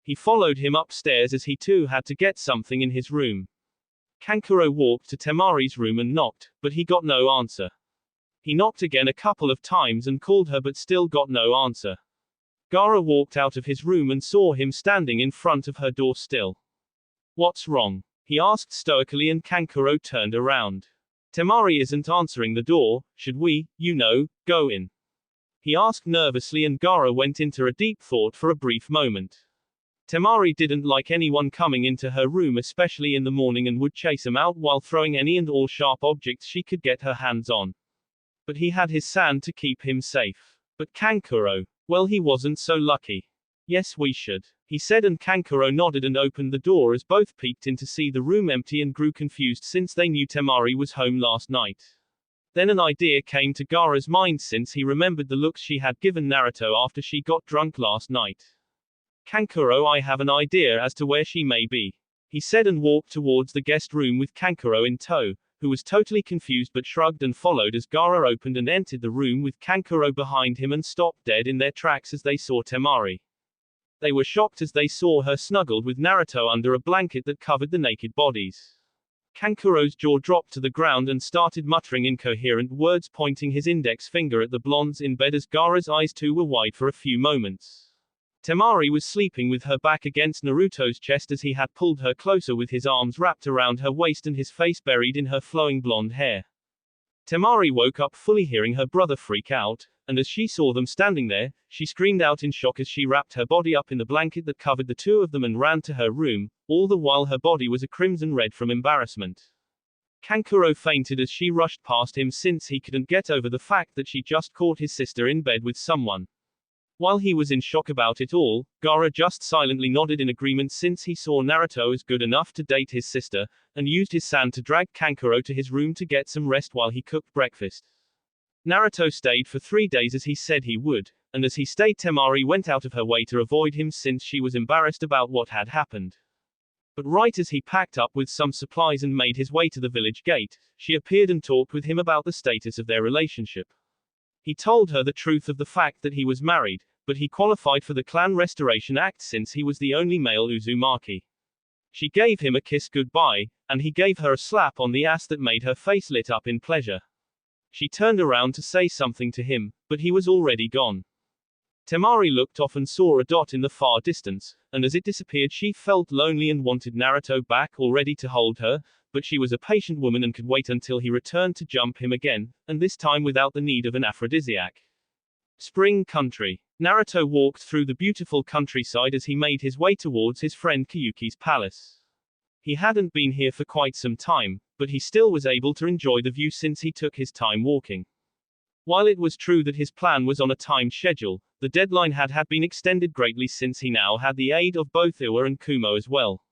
He followed him upstairs as he too had to get something in his room. Kankuro walked to Temari's room and knocked, but he got no answer. He knocked again a couple of times and called her but still got no answer. Gaara walked out of his room and saw him standing in front of her door still. What's wrong? He asked stoically, and Kankuro turned around. Temari isn't answering the door, should we, go in? He asked nervously, and Gaara went into a deep thought for a brief moment. Temari didn't like anyone coming into her room, especially in the morning, and would chase him out while throwing any and all sharp objects she could get her hands on. But he had his sand to keep him safe. But Kankuro, well, he wasn't so lucky. Yes, we should, he said, and Kankuro nodded and opened the door as both peeked in to see the room empty and grew confused since they knew Temari was home last night. Then an idea came to Gaara's mind since he remembered the looks she had given Naruto after she got drunk last night. Kankuro, I have an idea as to where she may be, he said, and walked towards the guest room with Kankuro in tow, who was totally confused but shrugged and followed as Gaara opened and entered the room with Kankuro behind him and stopped dead in their tracks as they saw Temari. They were shocked as they saw her snuggled with Naruto under a blanket that covered the naked bodies. Kankuro's jaw dropped to the ground and started muttering incoherent words, pointing his index finger at the blondes in bed as Gaara's eyes too were wide for a few moments. Temari was sleeping with her back against Naruto's chest as he had pulled her closer with his arms wrapped around her waist and his face buried in her flowing blonde hair. Temari woke up fully hearing her brother freak out, and as she saw them standing there, she screamed out in shock as she wrapped her body up in the blanket that covered the two of them and ran to her room, all the while her body was a crimson red from embarrassment. Kankuro fainted as she rushed past him since he couldn't get over the fact that she just caught his sister in bed with someone. While he was in shock about it all, Gaara just silently nodded in agreement since he saw Naruto as good enough to date his sister, and used his sand to drag Kankuro to his room to get some rest while he cooked breakfast. Naruto stayed for 3 days as he said he would, and as he stayed Temari went out of her way to avoid him since she was embarrassed about what had happened. But right as he packed up with some supplies and made his way to the village gate, she appeared and talked with him about the status of their relationship. He told her the truth of the fact that he was married, but he qualified for the Clan Restoration Act since he was the only male Uzumaki. She gave him a kiss goodbye, and he gave her a slap on the ass that made her face lit up in pleasure. She turned around to say something to him, but he was already gone. Temari looked off and saw a dot in the far distance, and as it disappeared she felt lonely and wanted Naruto back already to hold her, but she was a patient woman and could wait until he returned to jump him again, and this time without the need of an aphrodisiac. Spring Country. Naruto walked through the beautiful countryside as he made his way towards his friend Koyuki's palace. He hadn't been here for quite some time, but he still was able to enjoy the view since he took his time walking. While it was true that his plan was on a timed schedule, the deadline had been extended greatly since he now had the aid of both Iwa and Kumo as well.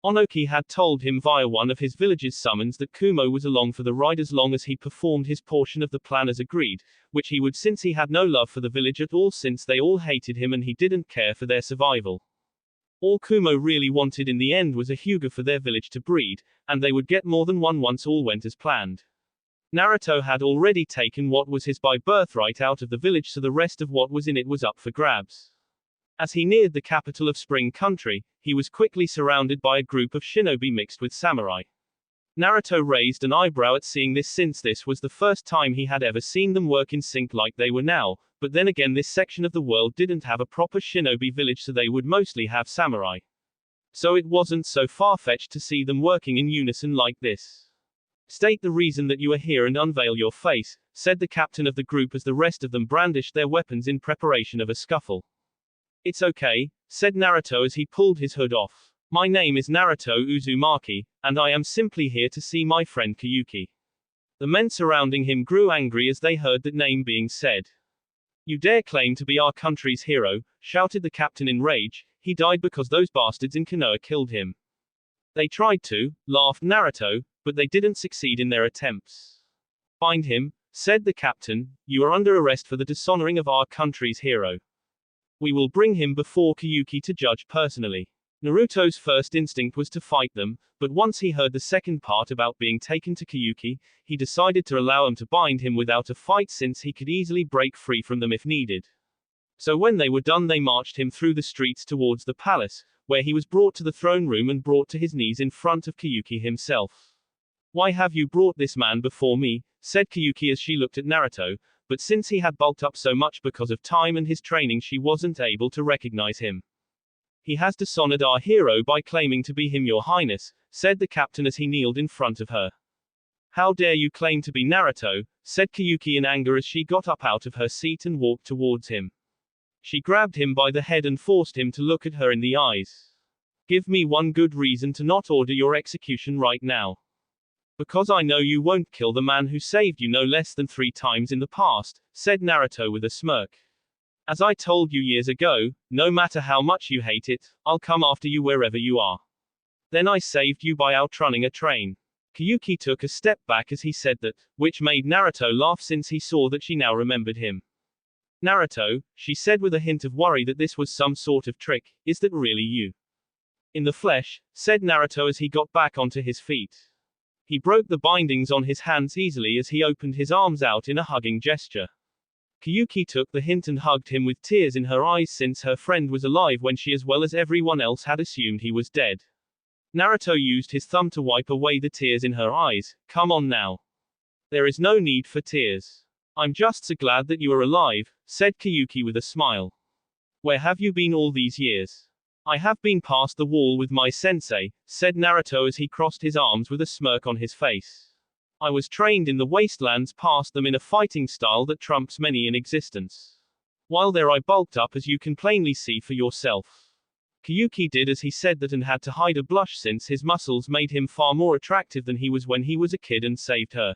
Onoki had told him via one of his village's summons that Kumo was along for the ride as long as he performed his portion of the plan as agreed, which he would since he had no love for the village at all since they all hated him and he didn't care for their survival. All Kumo really wanted in the end was a Hyuga for their village to breed, and they would get more than one once all went as planned. Naruto had already taken what was his by birthright out of the village, so the rest of what was in it was up for grabs. As he neared the capital of Spring Country, he was quickly surrounded by a group of shinobi mixed with samurai. Naruto raised an eyebrow at seeing this since this was the first time he had ever seen them work in sync like they were now, but then again this section of the world didn't have a proper shinobi village, so they would mostly have samurai. So it wasn't so far-fetched to see them working in unison like this. "State the reason that you are here and unveil your face," said the captain of the group as the rest of them brandished their weapons in preparation of a scuffle. "It's okay," said Naruto as he pulled his hood off. "My name is Naruto Uzumaki, and I am simply here to see my friend Koyuki." The men surrounding him grew angry as they heard that name being said. "You dare claim to be our country's hero," shouted the captain in rage. "He died because those bastards in Konoha killed him." "They tried to," laughed Naruto, "but they didn't succeed in their attempts." "Bind him," said the captain. "You are under arrest for the dishonoring of our country's hero. We will bring him before Koyuki to judge personally." Naruto's first instinct was to fight them, but once he heard the second part about being taken to Koyuki, he decided to allow them to bind him without a fight since he could easily break free from them if needed. So when they were done they marched him through the streets towards the palace, where he was brought to the throne room and brought to his knees in front of Koyuki himself. "Why have you brought this man before me?" said Koyuki as she looked at Naruto, but since he had bulked up so much because of time and his training she wasn't able to recognize him. "He has dishonored our hero by claiming to be him, your highness," said the captain as he kneeled in front of her. "How dare you claim to be Naruto," said Koyuki in anger as she got up out of her seat and walked towards him. She grabbed him by the head and forced him to look at her in the eyes. "Give me one good reason to not order your execution right now." "Because I know you won't kill the man who saved you no less than 3 times in the past," said Naruto with a smirk. "As I told you years ago, no matter how much you hate it, I'll come after you wherever you are. Then I saved you by outrunning a train." Koyuki took a step back as he said that, which made Naruto laugh since he saw that she now remembered him. "Naruto," she said with a hint of worry that this was some sort of trick, "is that really you?" "In the flesh," said Naruto as he got back onto his feet. He broke the bindings on his hands easily as he opened his arms out in a hugging gesture. Koyuki took the hint and hugged him with tears in her eyes since her friend was alive when she as well as everyone else had assumed he was dead. Naruto used his thumb to wipe away the tears in her eyes. "Come on now. There is no need for tears. I'm just so glad that you are alive," said Koyuki with a smile. Where have you been all these years? I have been past the wall with my sensei, said Naruto as he crossed his arms with a smirk on his face. I was trained in the wastelands past them in a fighting style that trumps many in existence. While there I bulked up as you can plainly see for yourself. Koyuki did as he said that and had to hide a blush since his muscles made him far more attractive than he was when he was a kid and saved her.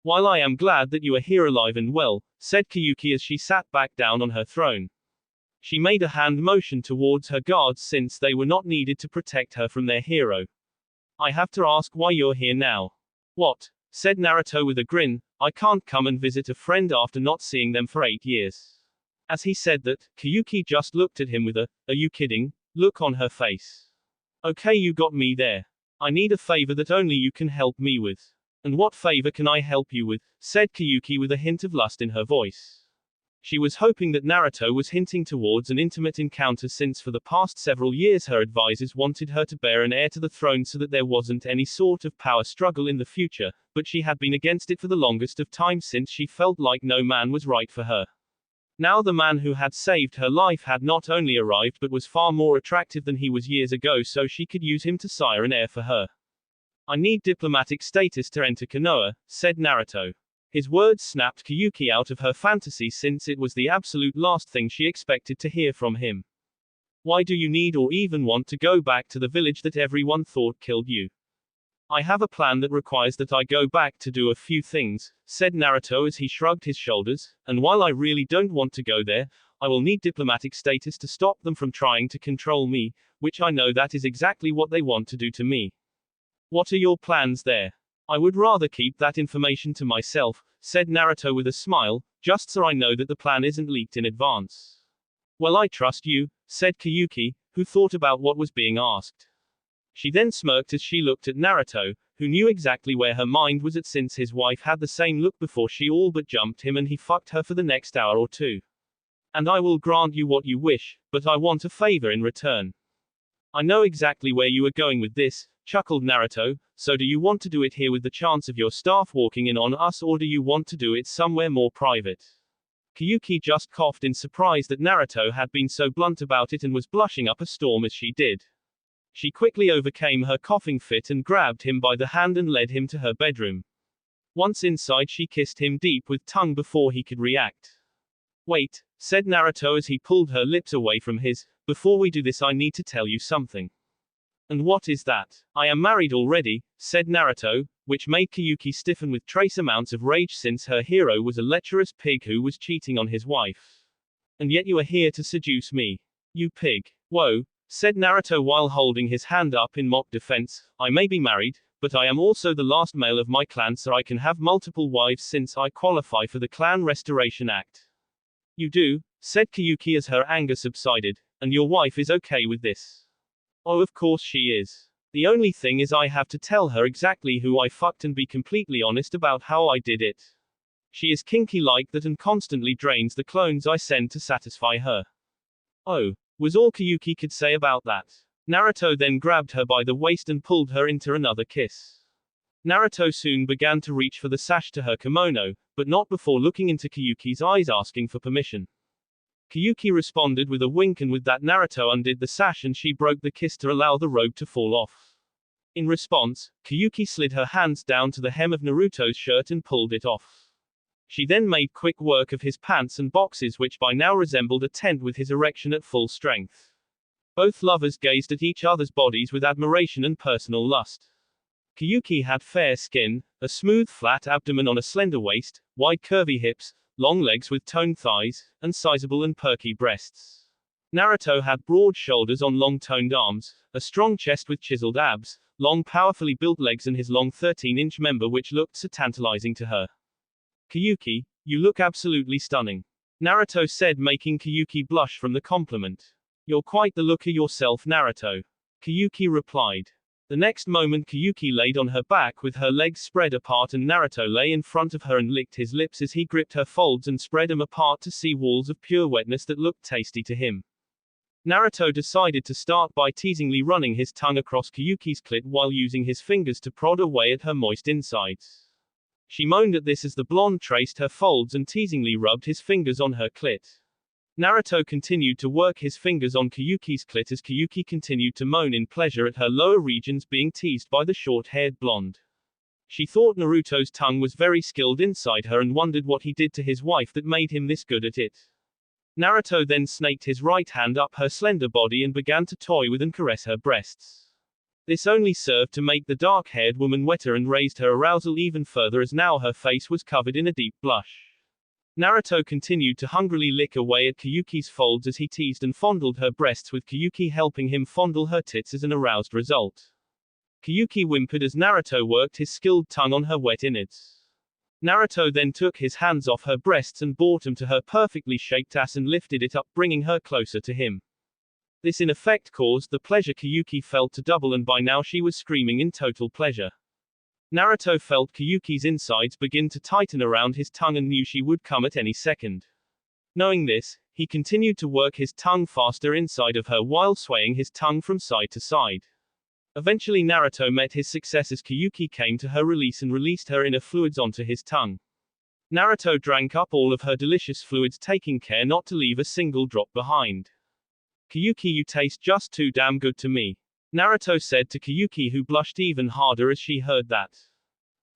While I am glad that you are here alive and well, said Koyuki as she sat back down on her throne. She made a hand motion towards her guards since they were not needed to protect her from their hero. I have to ask why you're here now. What? Said Naruto with a grin, I can't come and visit a friend after not seeing them for 8 years. As he said that, Koyuki just looked at him with a, are you kidding? Look on her face. Okay, you got me there. I need a favor that only you can help me with. And what favor can I help you with? Said Koyuki with a hint of lust in her voice. She was hoping that Naruto was hinting towards an intimate encounter since for the past several years her advisors wanted her to bear an heir to the throne so that there wasn't any sort of power struggle in the future, but she had been against it for the longest of time since she felt like no man was right for her. Now the man who had saved her life had not only arrived but was far more attractive than he was years ago, so she could use him to sire an heir for her. I need diplomatic status to enter Konoha, said Naruto. His words snapped Koyuki out of her fantasy since it was the absolute last thing she expected to hear from him. Why do you need or even want to go back to the village that everyone thought killed you? I have a plan that requires that I go back to do a few things, said Naruto as he shrugged his shoulders, and while I really don't want to go there, I will need diplomatic status to stop them from trying to control me, which I know that is exactly what they want to do to me. What are your plans there? I would rather keep that information to myself, said Naruto with a smile, just so I know that the plan isn't leaked in advance. Well, I trust you, said Koyuki, who thought about what was being asked. She then smirked as she looked at Naruto, who knew exactly where her mind was at since his wife had the same look before she all but jumped him and he fucked her for the next hour or two. And I will grant you what you wish, but I want a favor in return. I know exactly where you are going with this, chuckled Naruto, so do you want to do it here with the chance of your staff walking in on us, or do you want to do it somewhere more private? Koyuki just coughed in surprise that Naruto had been so blunt about it and was blushing up a storm as she did. She quickly overcame her coughing fit and grabbed him by the hand and led him to her bedroom. Once inside, she kissed him deep with tongue before he could react. Wait, said Naruto as he pulled her lips away from his, before we do this I need to tell you something. And what is that? I am married already, said Naruto, which made Koyuki stiffen with trace amounts of rage since her hero was a lecherous pig who was cheating on his wife. And yet you are here to seduce me. You pig. Whoa, said Naruto while holding his hand up in mock defense, I may be married, but I am also the last male of my clan so I can have multiple wives since I qualify for the Clan Restoration Act. You do, said Koyuki as her anger subsided, and your wife is okay with this. Oh, of course she is. The only thing is I have to tell her exactly who I fucked and be completely honest about how I did it. She is kinky like that and constantly drains the clones I send to satisfy her. Oh, was all Koyuki could say about that. Naruto then grabbed her by the waist and pulled her into another kiss. Naruto soon began to reach for the sash to her kimono, but not before looking into Koyuki's eyes asking for permission. Koyuki responded with a wink, and with that Naruto undid the sash and she broke the kiss to allow the robe to fall off. In response, Koyuki slid her hands down to the hem of Naruto's shirt and pulled it off. She then made quick work of his pants and boxes, which by now resembled a tent with his erection at full strength. Both lovers gazed at each other's bodies with admiration and personal lust. Koyuki had fair skin, a smooth flat abdomen on a slender waist, wide curvy hips, long legs with toned thighs, and sizable and perky breasts. Naruto had broad shoulders on long toned arms, a strong chest with chiseled abs, long powerfully built legs and his long 13-inch member which looked so tantalizing to her. Koyuki, you look absolutely stunning. Naruto said, making Koyuki blush from the compliment. You're quite the looker yourself, Naruto. Koyuki replied. The next moment Koyuki laid on her back with her legs spread apart and Naruto lay in front of her and licked his lips as he gripped her folds and spread them apart to see walls of pure wetness that looked tasty to him. Naruto decided to start by teasingly running his tongue across Koyuki's clit while using his fingers to prod away at her moist insides. She moaned at this as the blonde traced her folds and teasingly rubbed his fingers on her clit. Naruto continued to work his fingers on Koyuki's clit as Koyuki continued to moan in pleasure at her lower regions being teased by the short-haired blonde. She thought Naruto's tongue was very skilled inside her and wondered what he did to his wife that made him this good at it. Naruto then snaked his right hand up her slender body and began to toy with and caress her breasts. This only served to make the dark-haired woman wetter and raised her arousal even further as now her face was covered in a deep blush. Naruto continued to hungrily lick away at Koyuki's folds as he teased and fondled her breasts with Koyuki helping him fondle her tits as an aroused result. Koyuki whimpered as Naruto worked his skilled tongue on her wet innards. Naruto then took his hands off her breasts and brought them to her perfectly shaped ass and lifted it up, bringing her closer to him. This in effect caused the pleasure Koyuki felt to double, and by now she was screaming in total pleasure. Naruto felt Koyuki's insides begin to tighten around his tongue and knew she would come at any second. Knowing this, he continued to work his tongue faster inside of her while swaying his tongue from side to side. Eventually Naruto met his success as Koyuki came to her release and released her inner fluids onto his tongue. Naruto drank up all of her delicious fluids, taking care not to leave a single drop behind. Koyuki, you taste just too damn good to me, Naruto said to Koyuki, who blushed even harder as she heard that.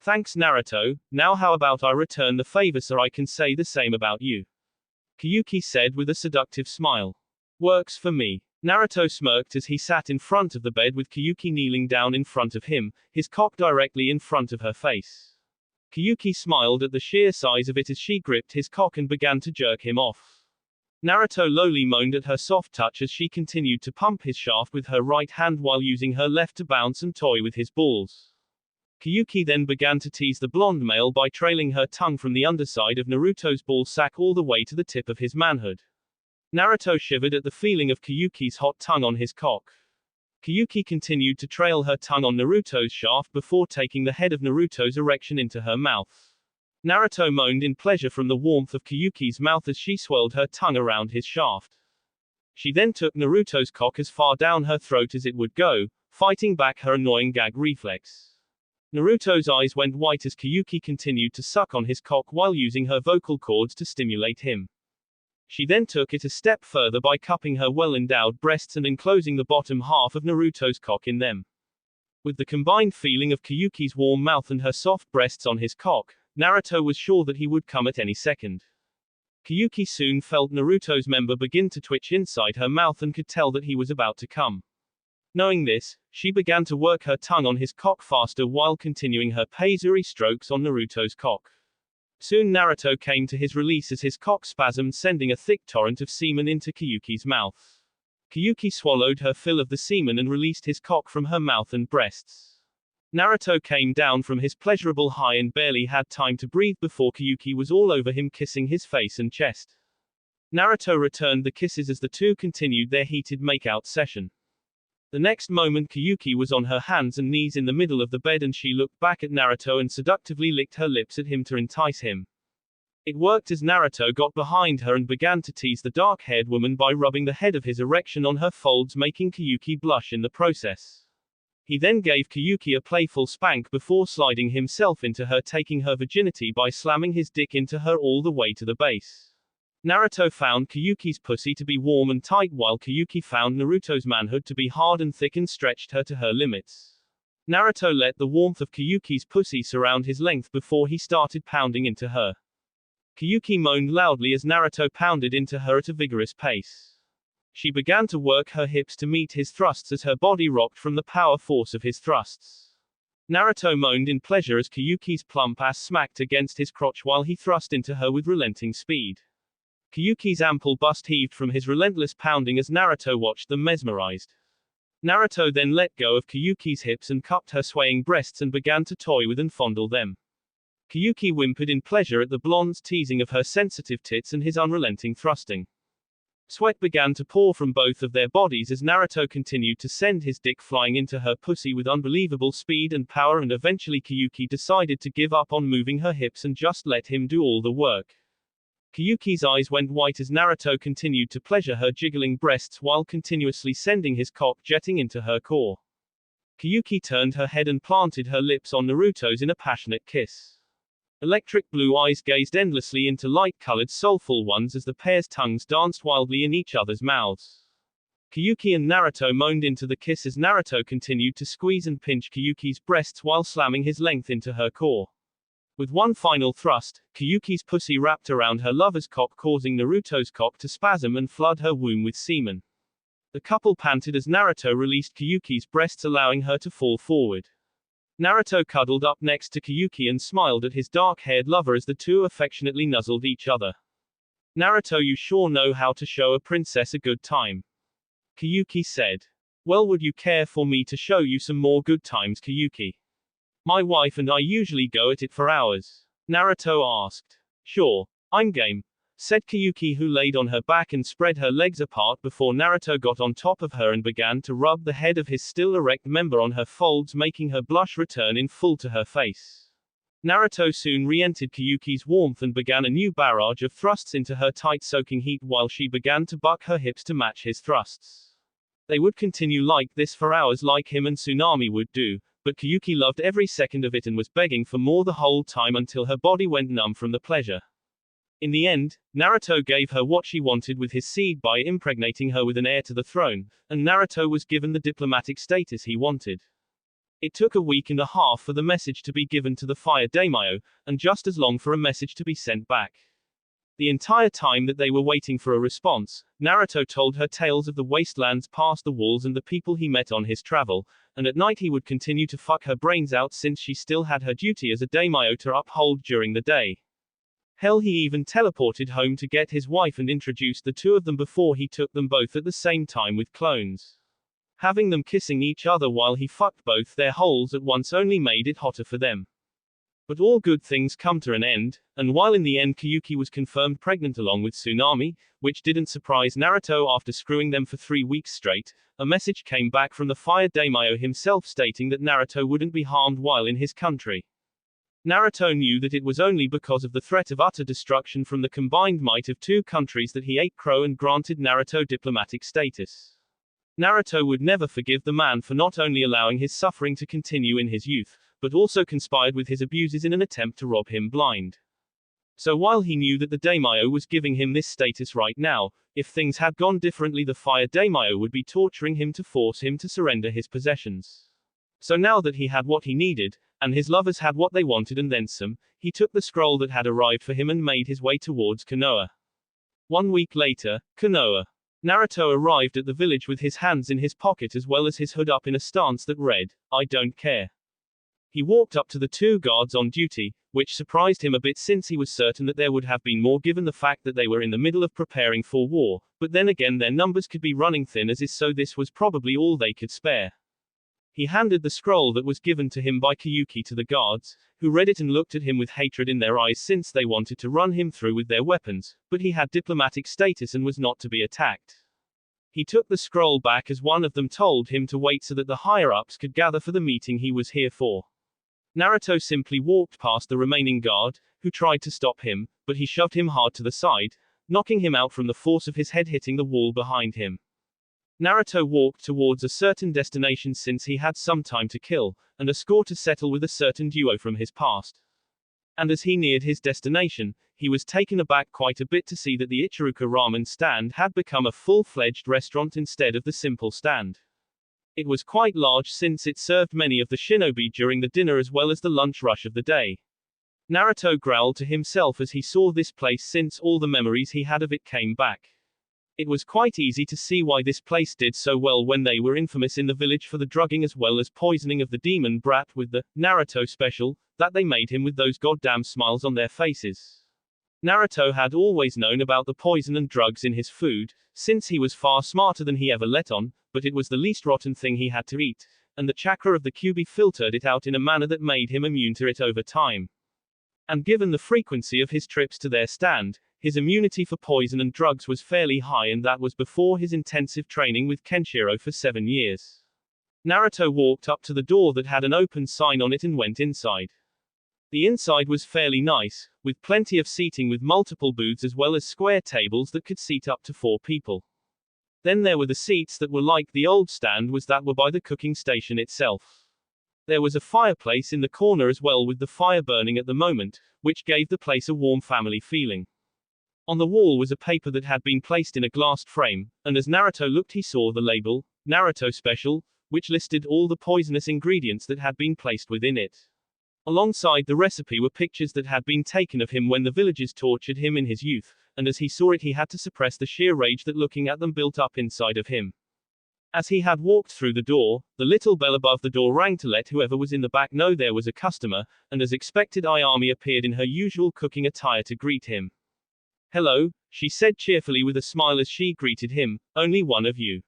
Thanks Naruto, now how about I return the favor so I can say the same about you, Koyuki said with a seductive smile. Works for me. Naruto smirked as he sat in front of the bed with Koyuki kneeling down in front of him, his cock directly in front of her face. Koyuki smiled at the sheer size of it as she gripped his cock and began to jerk him off. Naruto lowly moaned at her soft touch as she continued to pump his shaft with her right hand while using her left to bounce and toy with his balls. Koyuki then began to tease the blonde male by trailing her tongue from the underside of Naruto's ball sack all the way to the tip of his manhood. Naruto shivered at the feeling of Koyuki's hot tongue on his cock. Koyuki continued to trail her tongue on Naruto's shaft before taking the head of Naruto's erection into her mouth. Naruto moaned in pleasure from the warmth of Koyuki's mouth as she swirled her tongue around his shaft. She then took Naruto's cock as far down her throat as it would go, fighting back her annoying gag reflex. Naruto's eyes went white as Koyuki continued to suck on his cock while using her vocal cords to stimulate him. She then took it a step further by cupping her well-endowed breasts and enclosing the bottom half of Naruto's cock in them. With the combined feeling of Koyuki's warm mouth and her soft breasts on his cock, Naruto was sure that he would come at any second. Koyuki soon felt Naruto's member begin to twitch inside her mouth and could tell that he was about to come. Knowing this, she began to work her tongue on his cock faster while continuing her paisuri strokes on Naruto's cock. Soon Naruto came to his release as his cock spasmed, sending a thick torrent of semen into Koyuki's mouth. Koyuki swallowed her fill of the semen and released his cock from her mouth and breasts. Naruto came down from his pleasurable high and barely had time to breathe before Koyuki was all over him, kissing his face and chest. Naruto returned the kisses as the two continued their heated makeout session. The next moment Koyuki was on her hands and knees in the middle of the bed and she looked back at Naruto and seductively licked her lips at him to entice him. It worked as Naruto got behind her and began to tease the dark-haired woman by rubbing the head of his erection on her folds, making Koyuki blush in the process. He then gave Koyuki a playful spank before sliding himself into her, taking her virginity by slamming his dick into her all the way to the base. Naruto found Koyuki's pussy to be warm and tight while Koyuki found Naruto's manhood to be hard and thick and stretched her to her limits. Naruto let the warmth of Koyuki's pussy surround his length before he started pounding into her. Koyuki moaned loudly as Naruto pounded into her at a vigorous pace. She began to work her hips to meet his thrusts as her body rocked from the power force of his thrusts. Naruto moaned in pleasure as Koyuki's plump ass smacked against his crotch while he thrust into her with relenting speed. Koyuki's ample bust heaved from his relentless pounding as Naruto watched them mesmerized. Naruto then let go of Koyuki's hips and cupped her swaying breasts and began to toy with and fondle them. Koyuki whimpered in pleasure at the blonde's teasing of her sensitive tits and his unrelenting thrusting. Sweat began to pour from both of their bodies as Naruto continued to send his dick flying into her pussy with unbelievable speed and power, and eventually Koyuki decided to give up on moving her hips and just let him do all the work. Koyuki's eyes went white as Naruto continued to pleasure her jiggling breasts while continuously sending his cock jetting into her core. Koyuki turned her head and planted her lips on Naruto's in a passionate kiss. Electric blue eyes gazed endlessly into light-colored soulful ones as the pair's tongues danced wildly in each other's mouths. Koyuki and Naruto moaned into the kiss as Naruto continued to squeeze and pinch Koyuki's breasts while slamming his length into her core. With one final thrust, Koyuki's pussy wrapped around her lover's cock, causing Naruto's cock to spasm and flood her womb with semen. The couple panted as Naruto released Koyuki's breasts, allowing her to fall forward. Naruto cuddled up next to Koyuki and smiled at his dark-haired lover as the two affectionately nuzzled each other. Naruto, you sure know how to show a princess a good time. Koyuki said. Well, would you care for me to show you some more good times, Koyuki? My wife and I usually go at it for hours. Naruto asked. Sure, I'm game, said Koyuki, who laid on her back and spread her legs apart before Naruto got on top of her and began to rub the head of his still erect member on her folds, making her blush return in full to her face. Naruto soon re-entered Koyuki's warmth and began a new barrage of thrusts into her tight soaking heat while she began to buck her hips to match his thrusts. They would continue like this for hours, like him and Tsunami would do, but Koyuki loved every second of it and was begging for more the whole time until her body went numb from the pleasure. In the end, Naruto gave her what she wanted with his seed by impregnating her with an heir to the throne, and Naruto was given the diplomatic status he wanted. It took a week and a half for the message to be given to the Fire Daimyo, and just as long for a message to be sent back. The entire time that they were waiting for a response, Naruto told her tales of the wastelands past the walls and the people he met on his travel, and at night he would continue to fuck her brains out since she still had her duty as a daimyo to uphold during the day. Hell, he even teleported home to get his wife and introduced the two of them before he took them both at the same time with clones. Having them kissing each other while he fucked both their holes at once only made it hotter for them. But all good things come to an end, and while in the end Koyuki was confirmed pregnant along with Tsunami, which didn't surprise Naruto after screwing them for 3 weeks straight, a message came back from the Fire Daimyo himself stating that Naruto wouldn't be harmed while in his country. Naruto knew that it was only because of the threat of utter destruction from the combined might of two countries that he ate crow and granted Naruto diplomatic status. Naruto would never forgive the man for not only allowing his suffering to continue in his youth, but also conspired with his abuses in an attempt to rob him blind. So while he knew that the daimyo was giving him this status right now, if things had gone differently, the Fire Daimyo would be torturing him to force him to surrender his possessions. So now that he had what he needed, and his lovers had what they wanted and then some, he took the scroll that had arrived for him and made his way towards Konoha. 1 week later, Konoha. Naruto arrived at the village with his hands in his pocket as well as his hood up in a stance that read, "I don't care." He walked up to the two guards on duty, which surprised him a bit since he was certain that there would have been more given the fact that they were in the middle of preparing for war, but then again their numbers could be running thin as is, so this was probably all they could spare. He handed the scroll that was given to him by Koyuki to the guards, who read it and looked at him with hatred in their eyes since they wanted to run him through with their weapons, but he had diplomatic status and was not to be attacked. He took the scroll back as one of them told him to wait so that the higher-ups could gather for the meeting he was here for. Naruto simply walked past the remaining guard, who tried to stop him, but he shoved him hard to the side, knocking him out from the force of his head hitting the wall behind him. Naruto walked towards a certain destination since he had some time to kill, and a score to settle with a certain duo from his past. And as he neared his destination, he was taken aback quite a bit to see that the Ichiruka ramen stand had become a full-fledged restaurant instead of the simple stand. It was quite large since it served many of the shinobi during the dinner as well as the lunch rush of the day. Naruto growled to himself as he saw this place since all the memories he had of it came back. It was quite easy to see why this place did so well when they were infamous in the village for the drugging as well as poisoning of the demon brat with the Naruto special, that they made him with those goddamn smiles on their faces. Naruto had always known about the poison and drugs in his food, since he was far smarter than he ever let on, but it was the least rotten thing he had to eat, and the chakra of the Kyuubi filtered it out in a manner that made him immune to it over time. And given the frequency of his trips to their stand, his immunity for poison and drugs was fairly high, and that was before his intensive training with Kenshiro for 7 years. Naruto walked up to the door that had an open sign on it and went inside. The inside was fairly nice, with plenty of seating with multiple booths as well as square tables that could seat up to 4 people. Then there were the seats that were like the old stand was that were by the cooking station itself. There was a fireplace in the corner as well, with the fire burning at the moment, which gave the place a warm family feeling. On the wall was a paper that had been placed in a glassed frame, and as Naruto looked he saw the label, Naruto Special, which listed all the poisonous ingredients that had been placed within it. Alongside the recipe were pictures that had been taken of him when the villagers tortured him in his youth, and as he saw it he had to suppress the sheer rage that looking at them built up inside of him. As he had walked through the door, the little bell above the door rang to let whoever was in the back know there was a customer, and as expected Ayami appeared in her usual cooking attire to greet him. "Hello," she said cheerfully with a smile as she greeted him, "only one of you.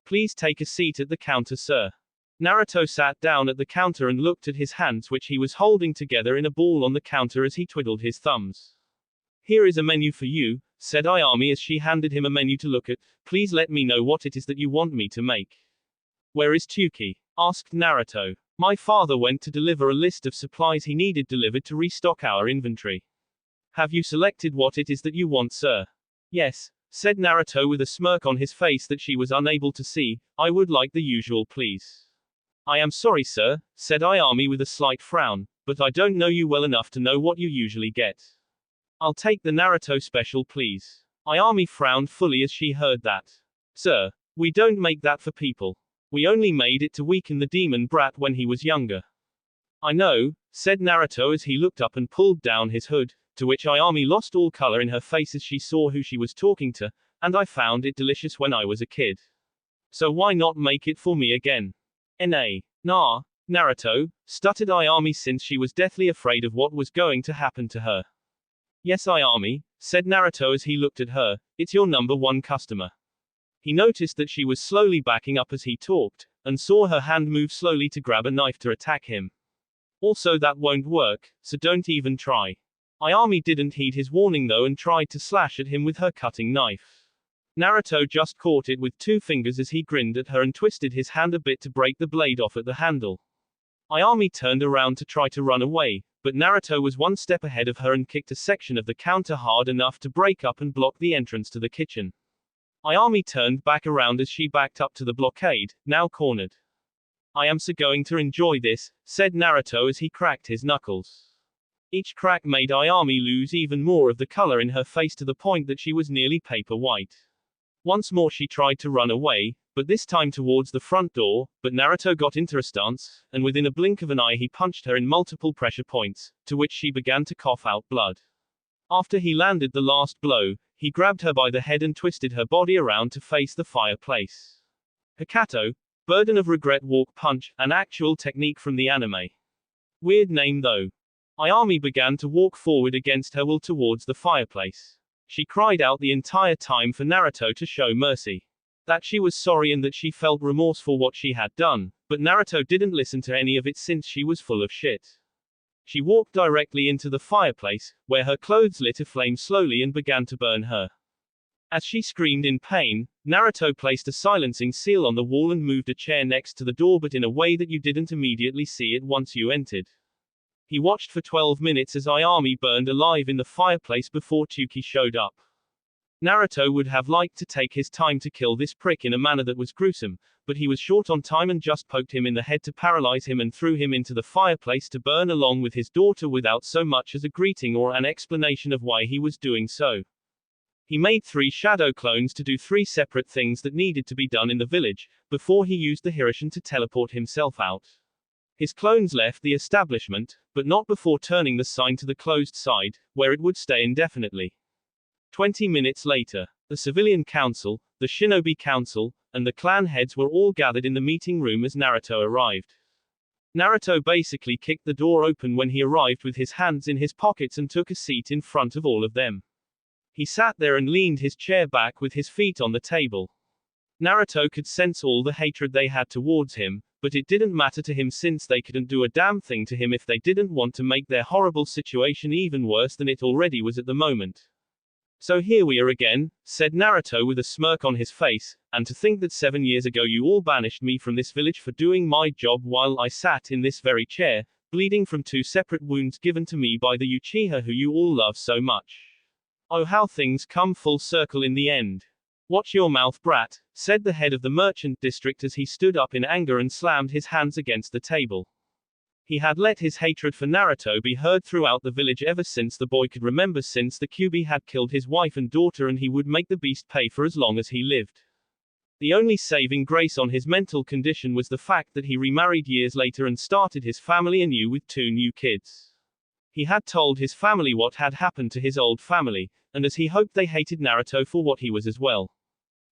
Please take a seat at the counter, sir." Naruto sat down at the counter and looked at his hands which he was holding together in a ball on the counter as he twiddled his thumbs. "Here is a menu for you," said Ayami as she handed him a menu to look at. "Please let me know what it is that you want me to make." "Where is Tuki?" asked Naruto. "My father went to deliver a list of supplies he needed delivered to restock our inventory." "Have you selected what it is that you want, sir?" "Yes," said Naruto with a smirk on his face that she was unable to see. "I would like the usual, please." "I am sorry, sir," said Ayami with a slight frown, "but I don't know you well enough to know what you usually get." "I'll take the Naruto Special, please." Ayami frowned fully as she heard that. "Sir, we don't make that for people. We only made it to weaken the demon brat when he was younger." "I know," said Naruto as he looked up and pulled down his hood, to which Ayami lost all color in her face as she saw who she was talking to, "and I found it delicious when I was a kid. So why not make it for me again?" Nah, Naruto, stuttered Ayami since she was deathly afraid of what was going to happen to her. "Yes, Ayami," said Naruto as he looked at her, "it's your number one customer." He noticed that she was slowly backing up as he talked, and saw her hand move slowly to grab a knife to attack him. "Also that won't work, so don't even try." Ayami didn't heed his warning though and tried to slash at him with her cutting knife. Naruto just caught it with 2 fingers as he grinned at her and twisted his hand a bit to break the blade off at the handle. Ayami turned around to try to run away, but Naruto was 1 step ahead of her and kicked a section of the counter hard enough to break up and block the entrance to the kitchen. Ayami turned back around as she backed up to the blockade, now cornered. "I am so going to enjoy this," said Naruto as he cracked his knuckles. Each crack made Ayami lose even more of the color in her face to the point that she was nearly paper white. Once more she tried to run away, but this time towards the front door, but Naruto got into a stance, and within a blink of an eye he punched her in multiple pressure points, to which she began to cough out blood. After he landed the last blow, he grabbed her by the head and twisted her body around to face the fireplace. Hakato, Burden of Regret Walk Punch, an actual technique from the anime. Weird name though. Ayami began to walk forward against her will towards the fireplace. She cried out the entire time for Naruto to show mercy. That she was sorry and that she felt remorse for what she had done, but Naruto didn't listen to any of it since she was full of shit. She walked directly into the fireplace, where her clothes lit aflame slowly and began to burn her. As she screamed in pain, Naruto placed a silencing seal on the wall and moved a chair next to the door but in a way that you didn't immediately see it once you entered. He watched for 12 minutes as Ayami burned alive in the fireplace before Tuki showed up. Naruto would have liked to take his time to kill this prick in a manner that was gruesome, but he was short on time and just poked him in the head to paralyze him and threw him into the fireplace to burn along with his daughter without so much as a greeting or an explanation of why he was doing so. He made 3 shadow clones to do 3 separate things that needed to be done in the village, before he used the Hirishin to teleport himself out. His clones left the establishment, but not before turning the sign to the closed side, where it would stay indefinitely. 20 minutes later, the civilian council, the shinobi council, and the clan heads were all gathered in the meeting room as Naruto arrived. Naruto basically kicked the door open when he arrived with his hands in his pockets and took a seat in front of all of them. He sat there and leaned his chair back with his feet on the table. Naruto could sense all the hatred they had towards him, but it didn't matter to him since they couldn't do a damn thing to him if they didn't want to make their horrible situation even worse than it already was at the moment. "So here we are again," said Naruto with a smirk on his face, "and to think that 7 years ago you all banished me from this village for doing my job while I sat in this very chair, bleeding from 2 separate wounds given to me by the Uchiha who you all love so much. Oh how things come full circle in the end." "Watch your mouth, brat," said the head of the merchant district as he stood up in anger and slammed his hands against the table. He had let his hatred for Naruto be heard throughout the village ever since the boy could remember, since the Kyuubi had killed his wife and daughter, and he would make the beast pay for as long as he lived. The only saving grace on his mental condition was the fact that he remarried years later and started his family anew with 2 new kids. He had told his family what had happened to his old family, and as he hoped they hated Naruto for what he was as well.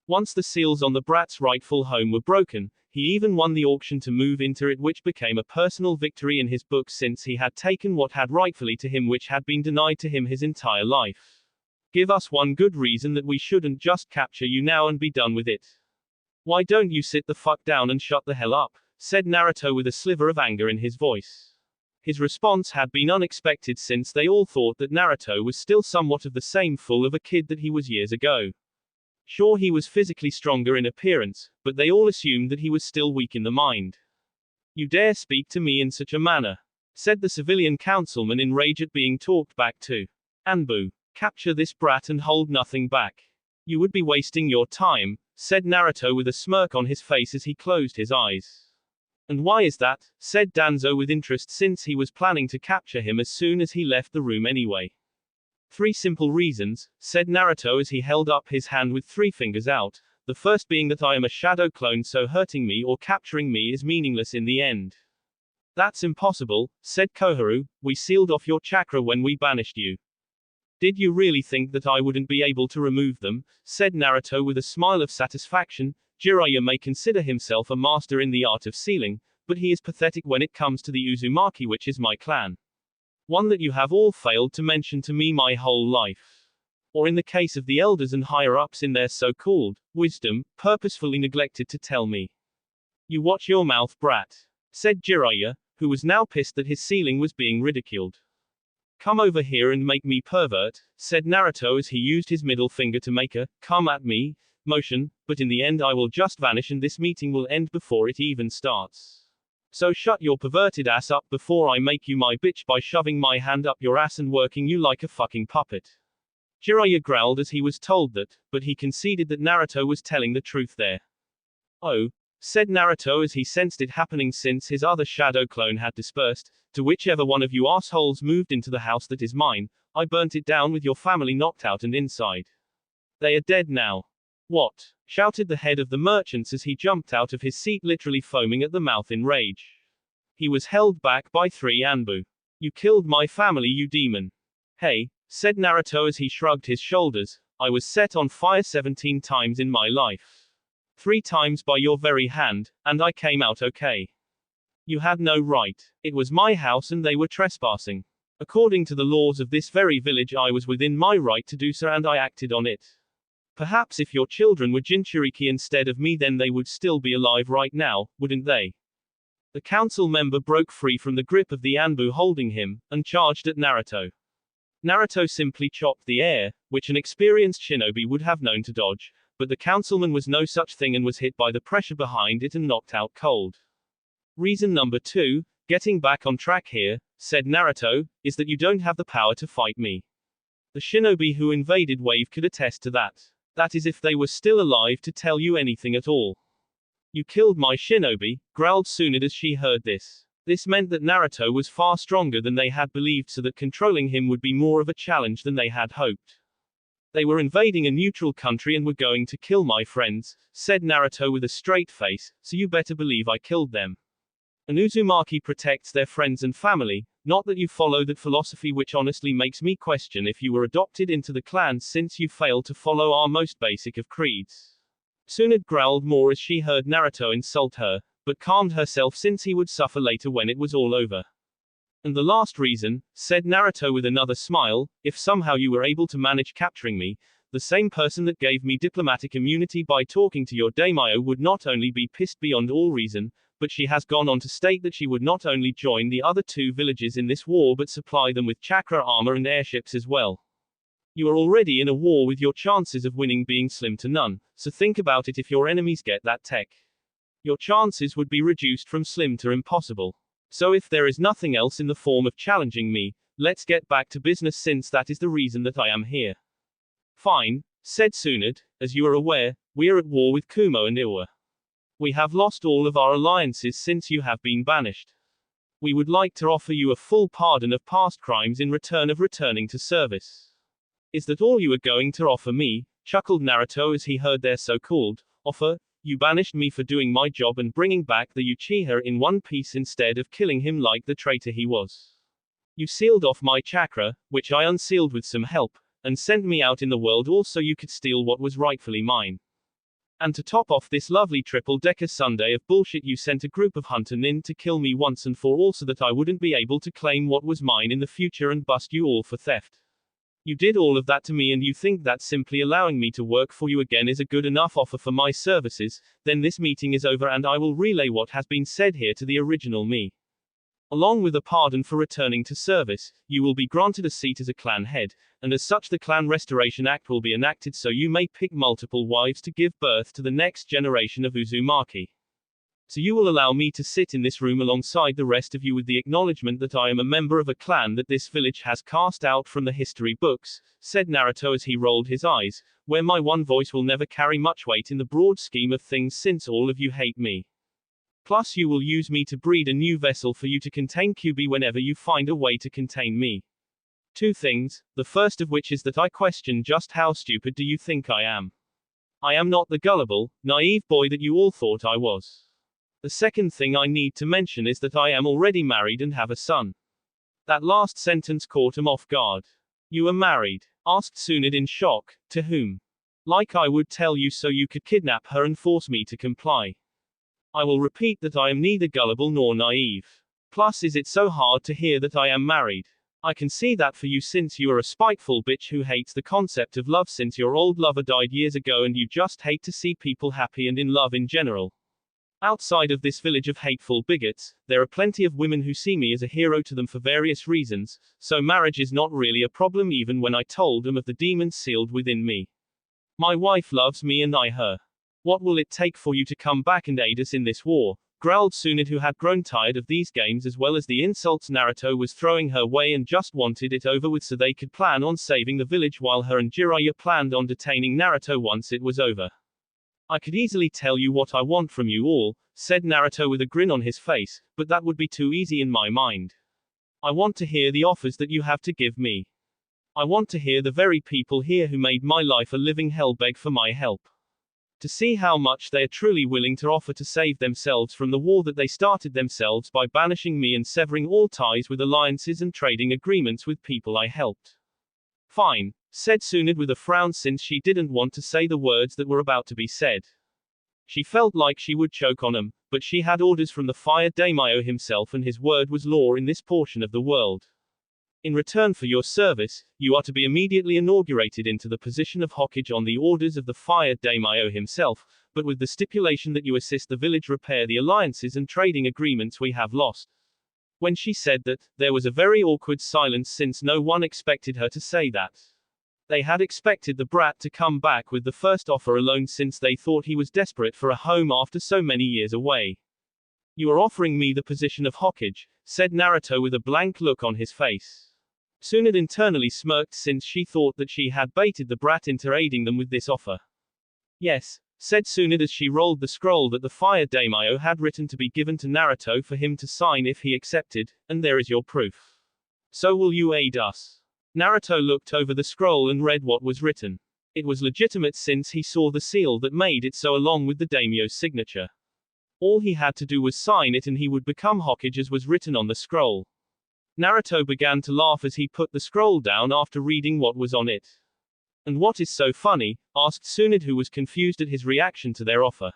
Once the seals on the brat's rightful home were broken, he even won the auction to move into it, which became a personal victory in his book, since he had taken what had rightfully to him, which had been denied to him his entire life. Give us one good reason that we shouldn't just capture you now and be done with it. Why don't you sit the fuck down and shut the hell up? Said Naruto with a sliver of anger in his voice. His response had been unexpected, since they all thought that Naruto was still somewhat of the same fool of a kid that he was years ago. Sure, he was physically stronger in appearance, but they all assumed that he was still weak in the mind. You dare speak to me in such a manner? Said the civilian councilman in rage at being talked back to. Anbu, capture this brat and hold nothing back. You would be wasting your time, said Naruto with a smirk on his face as he closed his eyes. And why is that? Said Danzo with interest, since he was planning to capture him as soon as he left the room anyway. 3 simple reasons, said Naruto as he held up his hand with 3 fingers out, the first being that I am a shadow clone, so hurting me or capturing me is meaningless in the end. That's impossible, said Koharu, we sealed off your chakra when we banished you. Did you really think that I wouldn't be able to remove them? Said Naruto with a smile of satisfaction. Jiraiya may consider himself a master in the art of sealing, but he is pathetic when it comes to the Uzumaki, which is my clan. One that you have all failed to mention to me my whole life. Or in the case of the elders and higher-ups in their so-called wisdom, purposefully neglected to tell me. You watch your mouth, brat, said Jiraiya, who was now pissed that his sealing was being ridiculed. Come over here and make me pervert, said Naruto as he used his middle finger to make a come at me motion, but in the end I will just vanish and this meeting will end before it even starts. So shut your perverted ass up before I make you my bitch by shoving my hand up your ass and working you like a fucking puppet. Jiraiya growled as he was told that, but he conceded that Naruto was telling the truth there. Oh, said Naruto as he sensed it happening, since his other shadow clone had dispersed. To whichever one of you assholes moved into the house that is mine, I burnt it down with your family knocked out and inside. They are dead now. What? Shouted the head of the merchants as he jumped out of his seat, literally foaming at the mouth in rage. He was held back by 3 Anbu. You killed my family, you demon. Hey, said Naruto as he shrugged his shoulders, I was set on fire 17 times in my life. 3 times by your very hand, and I came out okay. You had no right. It was my house and they were trespassing. According to the laws of this very village, I was within my right to do so and I acted on it. Perhaps if your children were Jinchuriki instead of me, then they would still be alive right now, wouldn't they? The council member broke free from the grip of the Anbu holding him, and charged at Naruto. Naruto simply chopped the air, which an experienced shinobi would have known to dodge, but the councilman was no such thing and was hit by the pressure behind it and knocked out cold. Reason number 2, getting back on track here, said Naruto, is that you don't have the power to fight me. The shinobi who invaded Wave could attest to that. That is if they were still alive to tell you anything at all. You killed my shinobi, growled Tsunade as she heard this. This meant that Naruto was far stronger than they had believed, so that controlling him would be more of a challenge than they had hoped. They were invading a neutral country and were going to kill my friends, said Naruto with a straight face, so you better believe I killed them. An Uzumaki protects their friends and family, not that you follow that philosophy, which honestly makes me question if you were adopted into the clan, since you failed to follow our most basic of creeds. Tsunade growled more as she heard Naruto insult her, but calmed herself since he would suffer later when it was all over. And the last reason, said Naruto with another smile, if somehow you were able to manage capturing me, the same person that gave me diplomatic immunity by talking to your daimyo would not only be pissed beyond all reason, but she has gone on to state that she would not only join the other 2 villages in this war but supply them with chakra armor and airships as well. You are already in a war with your chances of winning being slim to none, so think about it. If your enemies get that tech, your chances would be reduced from slim to impossible. So if there is nothing else in the form of challenging me, let's get back to business, since that is the reason that I am here. Fine, said Tsunade, as you are aware, we are at war with Kumo and Iwa. We have lost all of our alliances since you have been banished. We would like to offer you a full pardon of past crimes in return of returning to service. Is that all you are going to offer me? Chuckled Naruto as he heard their so-called offer. You banished me for doing my job and bringing back the Uchiha in one piece instead of killing him like the traitor he was. You sealed off my chakra, which I unsealed with some help, and sent me out in the world all so you could steal what was rightfully mine. And to top off this lovely triple-decker Sunday of bullshit, you sent a group of hunter nin to kill me once and for all so that I wouldn't be able to claim what was mine in the future and bust you all for theft. You did all of that to me and you think that simply allowing me to work for you again is a good enough offer for my services? Then this meeting is over and I will relay what has been said here to the original me. Along with a pardon for returning to service, you will be granted a seat as a clan head, and as such the Clan Restoration Act will be enacted so you may pick multiple wives to give birth to the next generation of Uzumaki. So you will allow me to sit in this room alongside the rest of you with the acknowledgement that I am a member of a clan that this village has cast out from the history books, said Naruto as he rolled his eyes, where my one voice will never carry much weight in the broad scheme of things since all of you hate me. Plus you will use me to breed a new vessel for you to contain QB whenever you find a way to contain me. Two things, the first of which is that I question just how stupid do you think I am? I am not the gullible, naive boy that you all thought I was. The second thing I need to mention is that I am already married and have a son. That last sentence caught him off guard. You are married? Asked Tsunade in shock. To whom? Like I would tell you so you could kidnap her and force me to comply. I will repeat that I am neither gullible nor naive. Plus is it so hard to hear that I am married? I can see that for you since you are a spiteful bitch who hates the concept of love since your old lover died years ago and you just hate to see people happy and in love in general. Outside of this village of hateful bigots, there are plenty of women who see me as a hero to them for various reasons, so marriage is not really a problem even when I told them of the demons sealed within me. My wife loves me and I her. What will it take for you to come back and aid us in this war? Growled Tsunade who had grown tired of these games as well as the insults Naruto was throwing her way and just wanted it over with so they could plan on saving the village while her and Jiraiya planned on detaining Naruto once it was over. I could easily tell you what I want from you all, said Naruto with a grin on his face, but that would be too easy in my mind. I want to hear the offers that you have to give me. I want to hear the very people here who made my life a living hell beg for my help. To see how much they are truly willing to offer to save themselves from the war that they started themselves by banishing me and severing all ties with alliances and trading agreements with people I helped. Fine, said Tsunade with a frown since she didn't want to say the words that were about to be said. She felt like she would choke on them, but she had orders from the Fire Daimyo himself and his word was law in this portion of the world. In return for your service, you are to be immediately inaugurated into the position of Hokage on the orders of the Fire Daimyo himself, but with the stipulation that you assist the village repair the alliances and trading agreements we have lost. When she said that, there was a very awkward silence since no one expected her to say that. They had expected the brat to come back with the first offer alone since they thought he was desperate for a home after so many years away. You are offering me the position of Hokage, said Naruto with a blank look on his face. Tsunade internally smirked since she thought that she had baited the brat into aiding them with this offer. Yes, said Tsunade as she rolled the scroll that the Fire Daimyo had written to be given to Naruto for him to sign if he accepted, and there is your proof. So will you aid us? Naruto looked over the scroll and read what was written. It was legitimate since he saw the seal that made it so along with the daimyo's signature. All he had to do was sign it and he would become Hokage as was written on the scroll. Naruto began to laugh as he put the scroll down after reading what was on it. And what is so funny? Asked Tsunade who was confused at his reaction to their offer.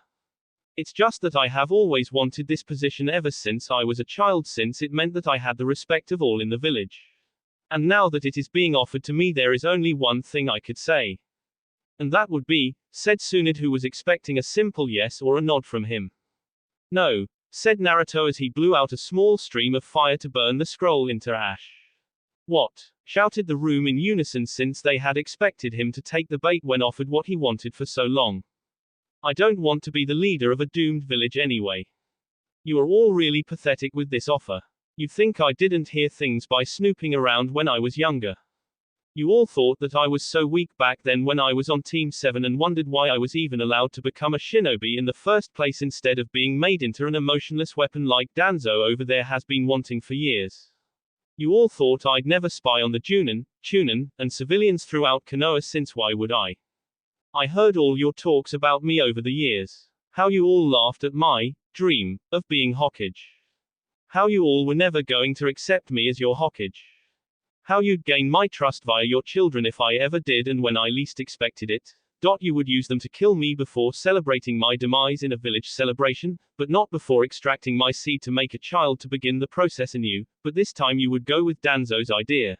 It's just that I have always wanted this position ever since I was a child since it meant that I had the respect of all in the village. And now that it is being offered to me there is only one thing I could say. And that would be, said Tsunade who was expecting a simple yes or a nod from him. No, said Naruto as he blew out a small stream of fire to burn the scroll into ash. What? Shouted the room in unison since they had expected him to take the bait when offered what he wanted for so long. I don't want to be the leader of a doomed village anyway. You are all really pathetic with this offer. You think I didn't hear things by snooping around when I was younger. You all thought that I was so weak back then when I was on Team 7 and wondered why I was even allowed to become a shinobi in the first place instead of being made into an emotionless weapon like Danzo over there has been wanting for years. You all thought I'd never spy on the Chunin, and civilians throughout Konoha since why would I? I heard all your talks about me over the years. How you all laughed at my dream of being Hokage. How you all were never going to accept me as your Hokage. How you'd gain my trust via your children if I ever did and when I least expected it. You would use them to kill me before celebrating my demise in a village celebration, but not before extracting my seed to make a child to begin the process anew, but this time you would go with Danzo's idea.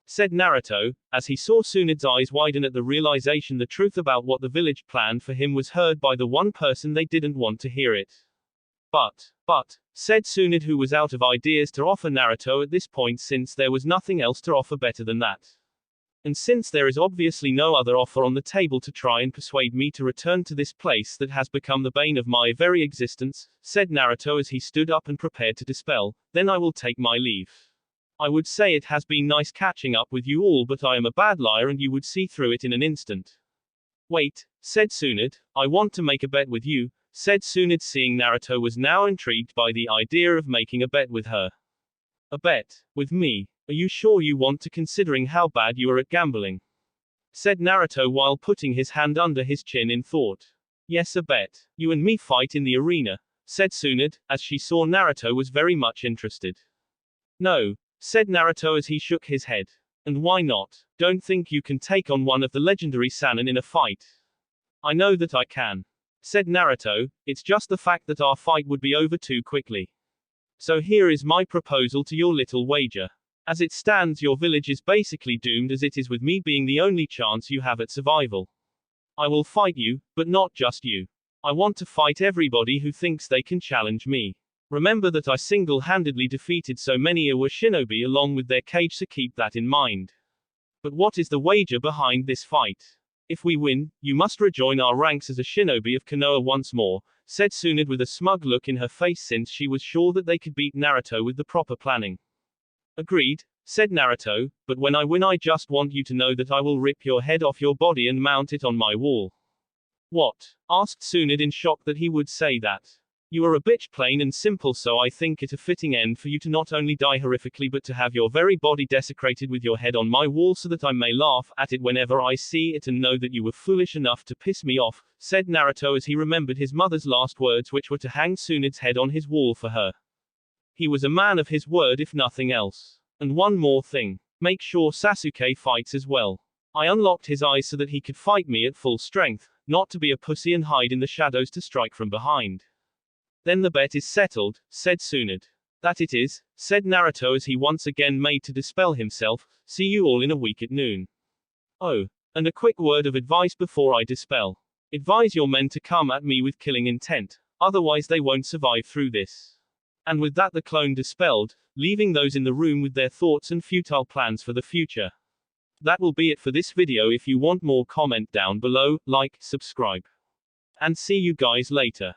Said Naruto, as he saw Tsunade's eyes widen at the realization the truth about what the village planned for him was heard by the one person they didn't want to hear it. But, said Tsunade who was out of ideas to offer Naruto at this point since there was nothing else to offer better than that. And since there is obviously no other offer on the table to try and persuade me to return to this place that has become the bane of my very existence, said Naruto as he stood up and prepared to dispel, then I will take my leave. I would say it has been nice catching up with you all but I am a bad liar and you would see through it in an instant. Wait, said Tsunade, I want to make a bet with you, said Tsunade seeing Naruto was now intrigued by the idea of making a bet with her. A bet? With me? Are you sure you want to considering how bad you are at gambling? Said Naruto while putting his hand under his chin in thought. Yes, a bet. You and me fight in the arena, said Tsunade, as she saw Naruto was very much interested. No, said Naruto as he shook his head. And why not? Don't think you can take on one of the legendary Sannin in a fight. I know that I can. Said Naruto, it's just the fact that our fight would be over too quickly. So here is my proposal to your little wager. As it stands, your village is basically doomed as it is with me being the only chance you have at survival. I will fight you, but not just you. I want to fight everybody who thinks they can challenge me. Remember that I single-handedly defeated so many Iwa shinobi along with their cage, so keep that in mind. But what is the wager behind this fight? If we win, you must rejoin our ranks as a shinobi of Konoha once more, said Tsunade with a smug look in her face since she was sure that they could beat Naruto with the proper planning. Agreed, said Naruto, but when I win I just want you to know that I will rip your head off your body and mount it on my wall. What? Asked Tsunade in shock that he would say that. You are a bitch plain and simple, so I think it a fitting end for you to not only die horrifically but to have your very body desecrated with your head on my wall so that I may laugh at it whenever I see it and know that you were foolish enough to piss me off, said Naruto as he remembered his mother's last words which were to hang Tsunade's head on his wall for her. He was a man of his word if nothing else. And one more thing. Make sure Sasuke fights as well. I unlocked his eyes so that he could fight me at full strength, not to be a pussy and hide in the shadows to strike from behind. Then the bet is settled, said Tsunade. That it is, said Naruto as he once again made to dispel himself, see you all in a week at noon. Oh, and a quick word of advice before I dispel. Advise your men to come at me with killing intent, otherwise they won't survive through this. And with that the clone dispelled, leaving those in the room with their thoughts and futile plans for the future. That will be it for this video. If you want more, comment down below, like, subscribe. And see you guys later.